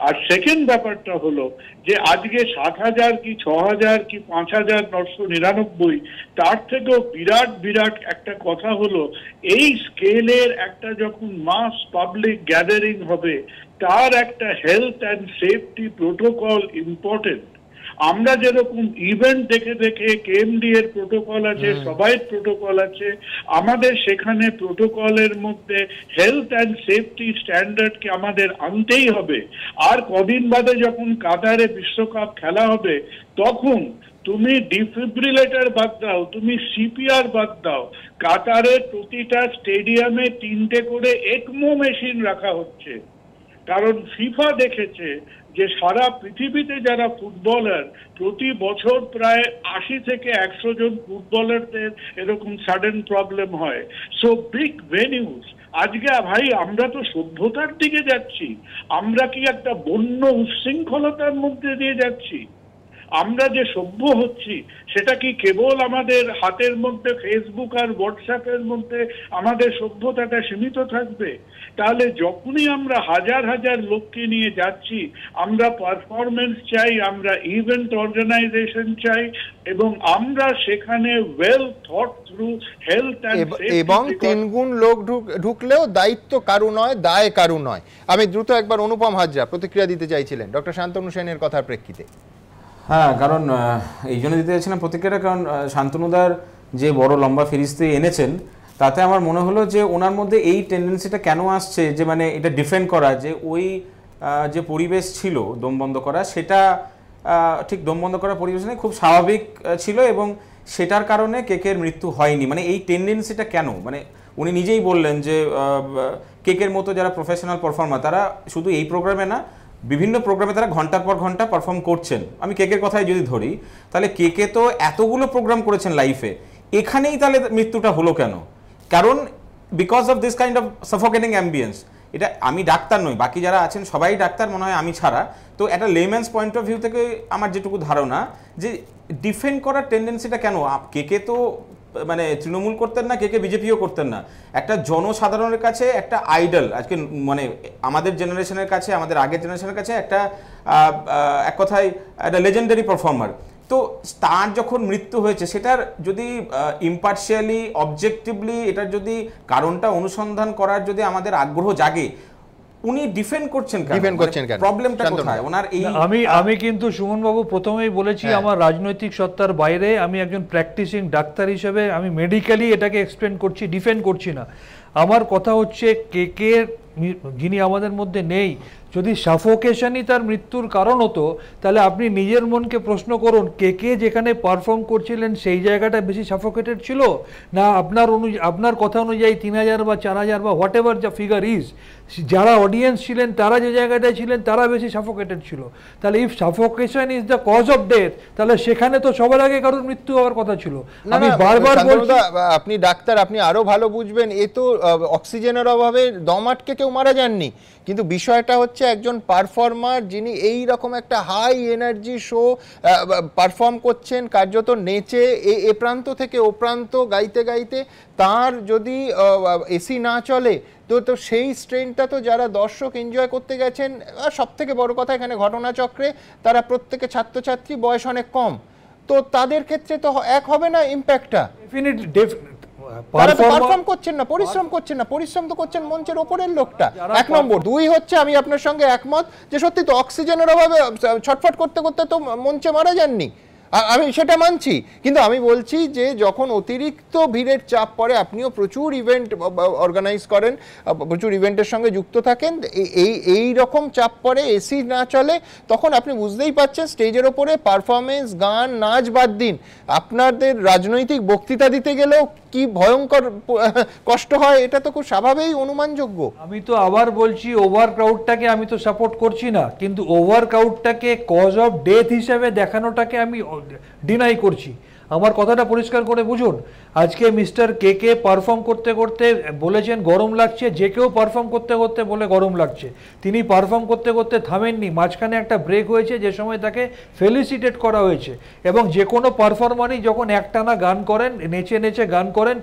আর সেকেন্ড ব্যাপারটা হলো যে আজকে 7,000 কি 6,000 কি 5,999, তার থেকেও বিরাট বিরাট একটা কথা হলো এই স্কেলের একটা যখন মাস পাবলিক গ্যাদারিং হবে, তার একটা health and safety protocol important. আমরা যেরকম ইভেন্ট দেখে দেখে কেএমডি এর প্রোটোকল আছে, সবাই প্রোটোকল আছে, আমাদের সেখানে প্রোটোকলের মধ্যে হেলথ অ্যান্ড সেফটি স্ট্যান্ডার্ডকে আমাদের আনতেই হবে। আর কদিন বাদে যখন কাতারে বিশ্বকাপ খেলা হবে, তখন তুমি ডিফিব্রিলেটর বাদ দাও, তুমি সিপিআর বাদ দাও, কাতারের প্রতিটা স্টেডিয়ামে 3টে করে একমো মেশিন রাখা হচ্ছে। কারণ ফিফা দেখেছে যে সারা পৃথিবীতে যারা ফুটবলার, প্রতি বছর প্রায় 80 থেকে 100 জন ফুটবলারদের এরকম সাডেন প্রবলেম হয়। সো বিগ ভেনিউজ, আজকে ভাই আমরা তো সভ্যতার দিকে যাচ্ছি, আমরা কি একটা বন্য উচ্ছৃঙ্খলতার মধ্যে দিয়ে যাচ্ছি? আমরা যে সভ্য হচ্ছি সেটা কি কেবল আমাদের হাতের মধ্যে ফেসবুক আর হোয়াটসঅ্যাপের মধ্যে আমাদের সভ্যতাটা সীমিত থাকবে? তাহলে যখনই আমরা হাজার হাজার লোককে নিয়ে যাচ্ছি, আমরা পারফরমেন্স চাই, আমরা ইভেন্ট অর্গানাইজেশন চাই, এবং আমরা সেখানে ওয়েল থট থ্রু হেলথ এবং 3 গুণ লোক ঢুকলেও দায়িত্ব কারু নয়, দায় কারু নয়। আমি দ্রুত একবার অনুপম হাজরা প্রতিক্রিয়া দিতে চাইছিলেন ডক্টর শান্তনু সেনের কথার প্রেক্ষিতে। হ্যাঁ, কারণ এই জন্য দিতে চাইছিলাম প্রতিক্রিয়াটা, কারণ শান্তনুদার যে বড় লম্বা ফিরিস্তি এনেছেন, তাতে আমার মনে হলো যে ওনার মধ্যে এই টেন্ডেন্সিটা কেন আসছে, যে মানে এটা ডিফেন্ড করা, যে ওই যে পরিবেশ ছিল দম বন্ধ করা, সেটা ঠিক দম বন্ধ করা পরিবেশ নেই, খুব স্বাভাবিক ছিল, এবং সেটার কারণে কেকের মৃত্যু হয়নি। মানে এই টেন্ডেন্সিটা কেন? মানে উনি নিজেই বললেন যে কেকের মতো যারা প্রফেশনাল পারফর্মার, তারা শুধু এই প্রোগ্রামে না, বিভিন্ন প্রোগ্রামে তারা ঘন্টার পর ঘন্টা পারফর্ম করছেন। আমি কেকের কথাই যদি ধরি, তাহলে কেকে তো এতগুলো প্রোগ্রাম করেছেন লাইফে, এখানেই তাহলে মৃত্যুটা হলো কেন? কারণ because of this kind of suffocating ambience. এটা, আমি ডাক্তার নই, বাকি যারা আছেন সবাই ডাক্তার মনে হয় আমি ছাড়া, তো একটা লেম্যানস পয়েন্ট অফ ভিউ থেকে আমার যেটুকু ধারণা, যে ডিফেন্ড করার টেন্ডেন্সিটা কেন? কেকে তো মানে তৃণমূল করতেন না, কেকে বিজেপিও করতেন না, একটা জনসাধারণের কাছে একটা আইডল, আজকে মানে আমাদের জেনারেশনের কাছে, আমাদের আগের জেনারেশনের কাছে একটা এক কথায় একটা লেজেন্ডারি পারফর্মার। তো তার যখন মৃত্যু হয়েছে, সেটার যদি ইম্পার্শিয়ালি অবজেক্টিভলি এটার যদি কারণটা অনুসন্ধান করার যদি আমাদের আগ্রহ জাগে, উনি ডিফেন্ড করছেন কেন? প্রবলেমটা কোথায় ওনার? এই আমি কিন্তু সুমন বাবু প্রথমেই বলেছি, আমার রাজনৈতিক সত্তার বাইরে আমি একজন প্র্যাকটিসিং ডাক্তার হিসেবে আমি মেডিকেলি এটাকে এক্সপ্লেন করছি, ডিফেন্ড করছি না। আমার কথা হচ্ছে কেকে যিনি আমাদের মধ্যে নেই, যদি সাফোকেশনই তার মৃত্যুর কারণ হতো, তাহলে আপনি নিজের মনকে প্রশ্ন করুন, কেকে যেখানে পারফর্ম করছিলেন সেই জায়গাটা বেশি সাফোকেটেড ছিল না আপনার কথা অনুযায়ী 3,000 বা 4,000 বা হোয়াট এভার যা ফিগার ইজ, যারা অডিয়েন্স ছিলেন তারা যে জায়গাটায় ছিলেন তারা বেশি সাফোকেটেড ছিল? তাহলে if suffocation is the cause of death, তাহলে সেখানে তো সবার আগে কারোর মৃত্যু হওয়ার কথা ছিল। আমি বারবার বলছি, আপনি ডাক্তার, আপনি আরো ভালো বুঝবেন, এ তো অক্সিজেনের অভাবে দম আটকে কেউ মারা যাননি, কিন্তু বিষয়টা হচ্ছে একজন পারফর্মার যিনি এই রকম একটা হাই এনার্জি শো পারফর্ম করছেন, কার্যত নেচে এ প্রান্ত থেকে ও প্রান্ত গাইতে গাইতে, তার যদি এসি না চলে তো সেই স্ট্রেনটা তো যারা দর্শক এনজয় করতে গেছেন, সব থেকে বড় কথা এখানে ঘটনাচক্রে তারা প্রত্যেকে ছাত্রছাত্রী, বয়স অনেক কম, তো তাদের ক্ষেত্রে তো এক হবে না ইম্প্যাক্টটা। পারফর্ম করছেন না, পরিশ্রম করছেন না, পরিশ্রম তো করছেন মঞ্চের ওপরের লোকটা, 1 নম্বর। 2 হচ্ছে, আমি আপনার সঙ্গে একমত যে সত্যি তো অক্সিজেনের অভাবে ছটফট করতে করতে তো মঞ্চে মারা যাননি, আমি সেটা মানছি, কিন্তু আমি বলছি যে যখন অতিরিক্ত ভিড়ের চাপ পড়ে, আপনিও প্রচুর ইভেন্ট অর্গানাইজ করেন, প্রচুর ইভেন্টের সঙ্গে যুক্ত থাকেন, এই রকম চাপ পড়ে, এসি না চলে, তখন আপনি বুঝতেই পারছেন স্টেজের ওপরে পারফরমেন্স, গান, নাচ বাদ দিন, আপনাদের রাজনৈতিক বক্তৃতা দিতে গেলেও কি ভয়ঙ্কর কষ্ট হয়, এটা তো খুব স্বাভাবিক, অনুমানযোগ্য। আমি তো আবার বলছি, ওভার ক্রাউডটাকে আমি তো সাপোর্ট করছি না, কিন্তু ওভার ক্রাউডটাকে কজ অফ ডেথ হিসেবে দেখানোটাকে আমি ডিনাই করছি। আমার কথাটা পরিষ্কার করে বুঝুন। আজকে মিস্টার কে পারফর্ম করতে করতে বলেছেন গরম লাগছে, যে কেউ পারফর্ম করতে করতে বলে গরম লাগছে, তিনি পারফর্ম করতে করতে থামেননি, মাঝখানে একটা ব্রেক হয়েছে যে সময় তাকে ফেলিসিটেট করা হয়েছে। এবং যে কোনো পারফর্মারই যখন একটানা গান করেন, নেচে নেচে গান করেন,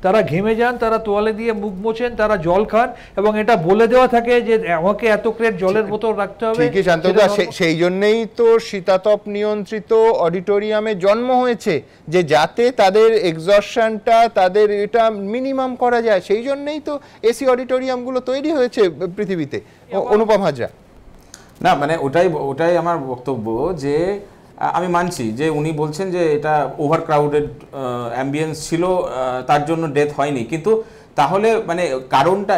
তারা ঘেমে যান, তারা তোয়ালে দিয়ে মুখ মোছেন, তারা জল খান, এবং এটা বলে দেওয়া থাকে যে আমাকে এত ক্রেট জলের বোতল রাখতে হবে। ঠিকই শান্তদা, সেই জন্যই তো শীতাতপ নিয়ন্ত্রিত অডিটোরিয়ামে জন্ম হয়েছে, যে যাতে তাদের এক্সজশনটা, তাদের এটা মিনিমাম করা যায়। সেই জন্যই তো এসি অডিটোরিয়ামগুলো তৈরি হয়েছে পৃথিবীতে। অনুপম হাজরা। না মানে ওটাই আমার বক্তব্য, যে আমি মানছি যে উনি বলছেন যে এটা ওভার ক্রাউডেড অ্যাম্বিয়েন্স ছিল, তার জন্য ডেথ হয়নি, কিন্তু তাহলে মানে কারণটা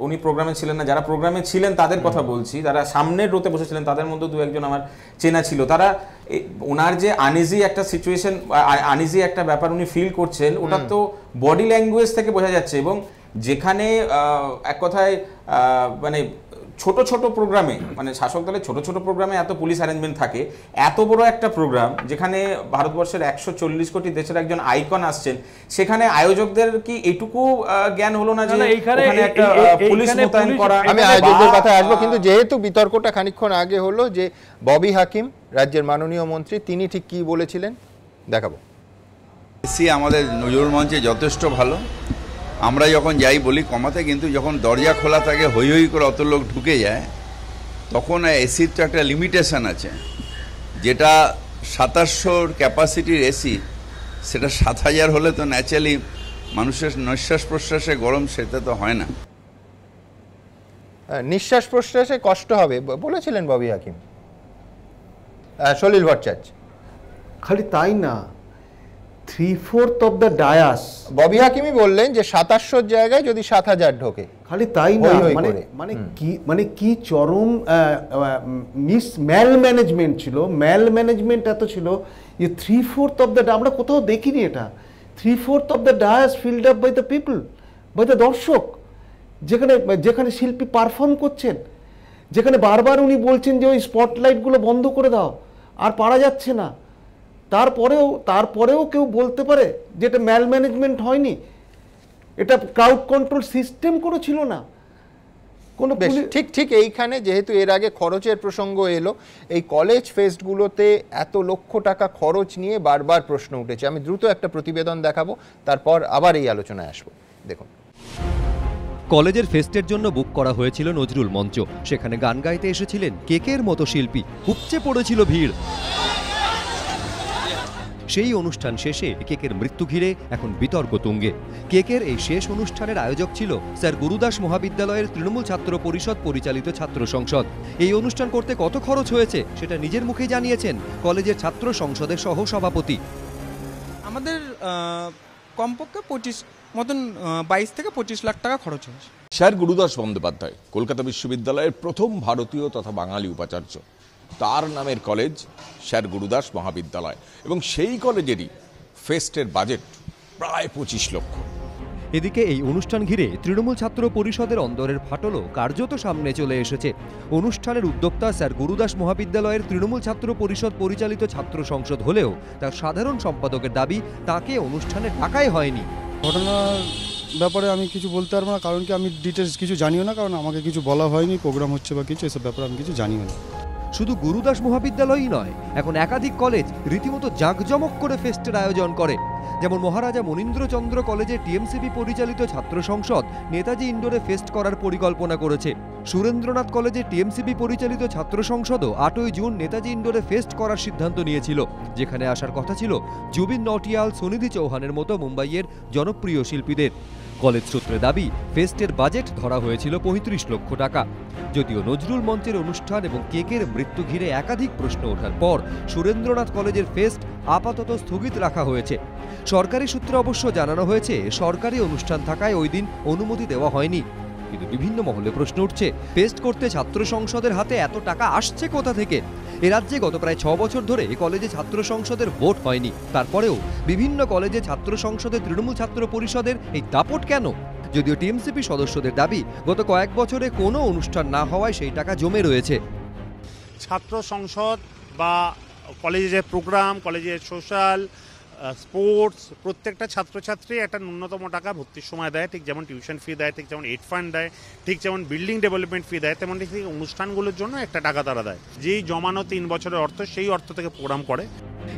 উনি প্রোগ্রামে ছিলেন না, যারা প্রোগ্রামে ছিলেন তাদের কথা বলছি, যারা সামনের রোতে বসেছিলেন তাদের মধ্যে দু একজন আমার চেনা ছিল, তারা ওনার যে আনইজি একটা সিচুয়েশন, আনইজি একটা ব্যাপার উনি ফিল করছেন, ওটা তো বডি ল্যাঙ্গুয়েজ থেকে বোঝা যাচ্ছে। এবং যেখানে এক কথায় মানে ছোট ছোট প্রোগ্রামে, মানে শাসক দলের ছোট ছোট প্রোগ্রামে এত পুলিশ অ্যারেঞ্জমেন্ট থাকে, এত বড় একটা প্রোগ্রাম যেখানে ভারতবর্ষের 140 কোটি দেশের একজন আইকন আসছেন, সেখানে আয়োজকদের কি এইটুকু জ্ঞান হলো না যে এখানে একটা পুলিশ মোতায়েন করা? আমি আয়োজকদের কথা আসবো, কিন্তু যেহেতু বিতর্কটা খানিকক্ষণ আগে হলো, যে ববি হাকিম রাজ্যের মাননীয় মন্ত্রী, তিনি ঠিক কি বলেছিলেন দেখাবো। এসি আমাদের নজরুল মঞ্চে যথেষ্ট ভালো। আমরা যখন যাই বলি কমাতে, কিন্তু যখন দরজা খোলা থাকে হই হই করে অত লোক ঢুকে যায়, তখন এসির তো একটা লিমিটেশন আছে, যেটা 2700 ক্যাপাসিটির এসি, সেটা 7000 হলে তো ন্যাচারালি মানুষের নিঃশ্বাস প্রশ্বাসে গরম, সেটা তো হয় না। নিঃশ্বাস প্রশ্বাসে কষ্ট হবে বলেছিলেন ববি হাকিম। সলিল ভট্টাচার্য। খালি তাই না, 3/4 অফ দ্য ডায়াস, ববি হাকিমই বললেন যে 2700 জায়গায় যদি 7000 ঢোকে। খালি তাই না, মানে কি চরম ম্যাল ম্যানেজমেন্ট ছিল, ম্যাল ম্যানেজমেন্ট এত ছিল যে 3/4 অফ দ্য, আমরা কোথাও দেখিনি এটা, 3/4 of the dais filled up by the people, by the দর্শক, যেখানে শিল্পী পারফর্ম করছেন, যেখানে বারবার উনি বলছেন যে ওই স্পটলাইটগুলো বন্ধ করে দাও, আর পারা যাচ্ছে না, তারপরেও কেউ বলতে পারে যে এটা ম্যাল ম্যানেজমেন্ট হয়নি, এটা ক্রাউড কন্ট্রোল সিস্টেম কোনো ছিল না কোনো। ঠিক এইখানে যেহেতু এর আগে খরচের প্রসঙ্গ এলো, এই কলেজ ফেস্টগুলোতে এত লক্ষ টাকা খরচ নিয়ে বারবার প্রশ্ন উঠেছে। আমি দ্রুত একটা প্রতিবেদন দেখাবো, তারপর আবার এই আলোচনায় আসবো। দেখুন, কলেজের ফেস্টের জন্য বুক করা হয়েছিল নজরুল মঞ্চ, সেখানে গান গাইতে এসেছিলেন কেকের মতো শিল্পী, উপচে পড়েছিল ভিড়। সেই অনুষ্ঠান শেষে কেকের মৃত্যু ঘিরে এখন বিতর্ক তুঙ্গে। কেকের এই শেষ অনুষ্ঠানের আয়োজক ছিল স্যার গুরুদাস মহাবিদ্যালয়ের তৃণমূল ছাত্র পরিষদ পরিচালিত ছাত্র সংসদ। এই অনুষ্ঠান করতে কত খরচ হয়েছে সেটা নিজের মুখে জানিয়েছেন কলেজের ছাত্র সংসদের সহ সভাপতি। আমাদের কমপক্ষে 22 থেকে 25 লাখ টাকা খরচ হয়েছে। স্যার গুরুদাস বন্দ্যোপাধ্যায় কলকাতা বিশ্ববিদ্যালয়ের প্রথম ভারতীয় তথা বাঙালি উপাচার্য, তার নামের কলেজ স্যার গুরুদাস মহাবিদ্যালয়, এবং সেই কলেজেরই ফেস্টের বাজেট প্রায় 25 লক্ষ। এদিকে এই অনুষ্ঠান ঘিরে তৃণমূল ছাত্র পরিষদের অন্দরের ফাটলও কার্যত সামনে চলে এসেছে। অনুষ্ঠানের উদ্যোক্তা স্যার গুরুদাস মহাবিদ্যালয়ের তৃণমূল ছাত্র পরিষদ পরিচালিত ছাত্র সংসদ হলেও তার সাধারণ সম্পাদকের দাবি তাকে অনুষ্ঠানে ডাকাই হয়নি। ঘটনার ব্যাপারে আমি কিছু বলতে পারবো না, কারণ কি আমি ডিটেলস কিছু জানিও না, কারণ আমাকে কিছু বলা হয়নি, প্রোগ্রাম হচ্ছে বা কিছু এসব ব্যাপারে আমি কিছু জানিও না। শুধু গুরুদাস মহাবিদ্যালয়ই নয়, এখন একাধিক কলেজ রীতিমতো জাঁকজমক করে ফেস্টের আয়োজন করে। যেমন মহারাজা মনীন্দ্রচন্দ্র কলেজে টিএমসিপি পরিচালিত ছাত্র সংসদ নেতাজি ইন্ডোরে ফেস্ট করার পরিকল্পনা করেছে। সুরেন্দ্রনাথ কলেজে টিএমসিপি পরিচালিত ছাত্র সংসদও 8ই জুন নেতাজি ইন্ডোরে ফেস্ট করার সিদ্ধান্ত নিয়েছিল, যেখানে আসার কথা ছিল জুবিন নটিয়াল, সুনিধি চৌহানের মতো মুম্বাইয়ের জনপ্রিয় শিল্পীদের। কলেজ সূত্রে দাবি ফেস্টের বাজেট ধরা হয়েছিল 35 লক্ষ টাকা। যদিও নজরুল মঞ্চের অনুষ্ঠান এবং কেকের মৃত্যু ঘিরে একাধিক প্রশ্ন ওঠার পর সুরেন্দ্রনাথ কলেজের ফেস্ট আপাতত স্থগিত রাখা হয়েছে। সরকারি সূত্রে অবশ্য জানানো হয়েছে সরকারি অনুষ্ঠান থাকায় ওই দিন অনুমতি দেওয়া হয়নি। কিন্তু বিভিন্ন মহলে প্রশ্ন উঠছে, ফেস্ট করতে ছাত্র সংসদের হাতে এত টাকা আসছে কোথা থেকে? এ রাজ্যে গত প্রায় 6 বছর ধরে কলেজে ছাত্র সংসদের ভোট হয়নি, তারপরেও বিভিন্ন কলেজে ছাত্র সংসদে তৃণমূল ছাত্র পরিষদের এই দাপট কেন? যদিও টিএমসিপি সদস্যদের দাবি গত কয়েক বছরে কোনো অনুষ্ঠান না হওয়ায় সেই টাকা জমে রয়েছে। ছাত্র সংসদ বা কলেজের প্রোগ্রাম, কলেজের সোশ্যাল, স্পোর্টস, প্রত্যেকটা ছাত্রছাত্রী একটা ন্যূনতম টাকা ভর্তির সময় দেয়, ঠিক যেমন টিউশন ফি দেয়, ঠিক যেমন এড ফান্ড দেয়, ঠিক যেমন বিল্ডিং ডেভেলপমেন্ট ফি দেয়, তেমন ঠিক অনুষ্ঠানগুলোর জন্য একটা টাকা তারা দেয়। যেই জমানো 3 বছরের অর্থ, সেই অর্থ থেকে প্রোগ্রাম করে।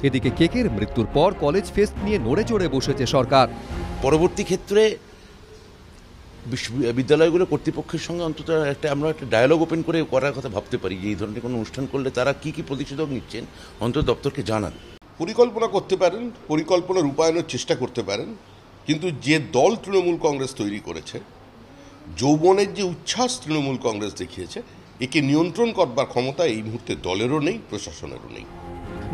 এদিকে কেকের মৃত্যুর পর কলেজ ফেস্ট নিয়ে নড়ে চড়ে বসেছে সরকার। পরবর্তী ক্ষেত্রে বিদ্যালয়গুলো কর্তৃপক্ষের সঙ্গে অন্তত আমরা একটা ডায়ালগ ওপেন করে করার কথা ভাবতে পারি, যে এই ধরনের কোনো অনুষ্ঠান করলে তারা কি কি প্রতিষেধক নিচ্ছেন অন্তত দপ্তরকে জানান। পরিকল্পনা করতে পারেন, পরিকল্পনা রূপায়ণের চেষ্টা করতে পারেন, কিন্তু যে দল তৃণমূল কংগ্রেস তৈরি করেছে, যৌবনের যে উচ্ছ্বাস তৃণমূল কংগ্রেস দেখিয়েছে, একে নিয়ন্ত্রণ করবার ক্ষমতা এই মুহূর্তে দলেরও নেই, প্রশাসনেরও নেই।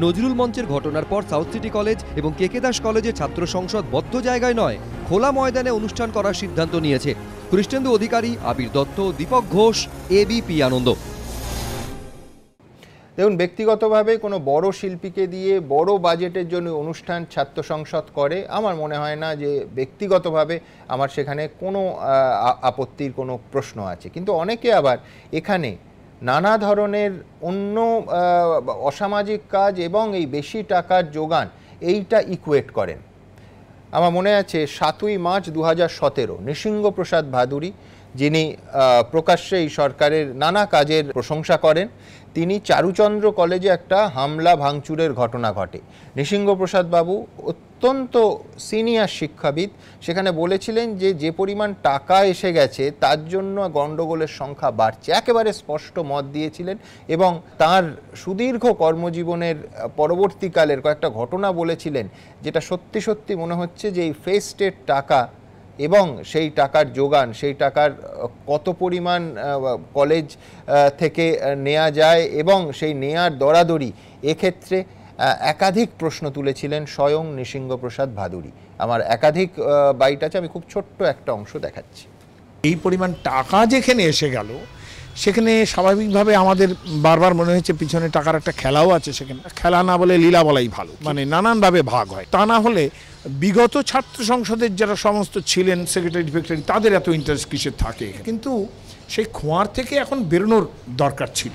নজরুল মঞ্চের ঘটনার পর সাউথ সিটি কলেজ এবং কেকে দাস কলেজের ছাত্র সংসদ বদ্ধ জায়গায় নয়, খোলা ময়দানে অনুষ্ঠান করার সিদ্ধান্ত নিয়েছে। কৃষ্ণেন্দু অধিকারী, আবির দত্ত, দীপক ঘোষ, এবিপি আনন্দ। দেখুন, ব্যক্তিগতভাবে কোনো বড় শিল্পীকে দিয়ে বড় বাজেটের জন্য অনুষ্ঠান ছাত্র সংসদ করে, আমার মনে হয় না যে ব্যক্তিগতভাবে আমার সেখানে কোনো আপত্তির কোনো প্রশ্ন আছে। কিন্তু অনেকে আবার এখানে নানা ধরনের অন্য অসামাজিক কাজ এবং এই বেশি টাকার যোগান, এইটা ইকুয়েট করেন। আমার মনে আছে 7ই মার্চ 2017 নৃসিংহপ্রসাদ ভাদুড়ী, যিনি প্রকাশ্যে এই সরকারের নানা কাজের প্রশংসা করেন, তিনি চারুচন্দ্র কলেজে একটা হামলা ভাঙচুরের ঘটনা ঘটে। নৃসিংহপ্রসাদ বাবু অত্যন্ত সিনিয়র শিক্ষাবিদ, সেখানে বলেছিলেন যে যে পরিমাণ টাকা এসে গেছে তার জন্য গণ্ডগোলের সংখ্যা বাড়ছে, একেবারে স্পষ্ট মত দিয়েছিলেন। এবং তার সুদীর্ঘ কর্মজীবনের পরবর্তীকালের কয়েকটা ঘটনা বলেছিলেন, যেটা সত্যি সত্যি মনে হচ্ছে যে এই ফেস্টের টাকা এবং সেই টাকার যোগান, সেই টাকার কত পরিমাণ কলেজ থেকে নেওয়া যায় এবং সেই নেয়ার দরাদরি, এক্ষেত্রে একাধিক প্রশ্ন তুলেছিলেন স্বয়ং নৃসিংহপ্রসাদ ভাদুড়ী। আমার একাধিক বাইট আছে, আমি খুব ছোট্ট একটা অংশ দেখাচ্ছি। এই পরিমাণ টাকা যেখানে এসে গেল, সেখানে স্বাভাবিকভাবে আমাদের বারবার মনে হচ্ছে পিছনে টাকার একটা খেলাও আছে। সেখানে খেলা না বলে লীলা বলাই ভালো, মানে নানানভাবে ভাগ হয়। তা না হলে বিগত ছাত্র সংসদের যারা সমস্ত ছিলেন সেক্রেটারি ফেক্রেটারি, তাদের এত ইন্টারেস্ট কিসের থাকে? কিন্তু সেই খোঁয়ার থেকে এখন বেরোনোর দরকার ছিল।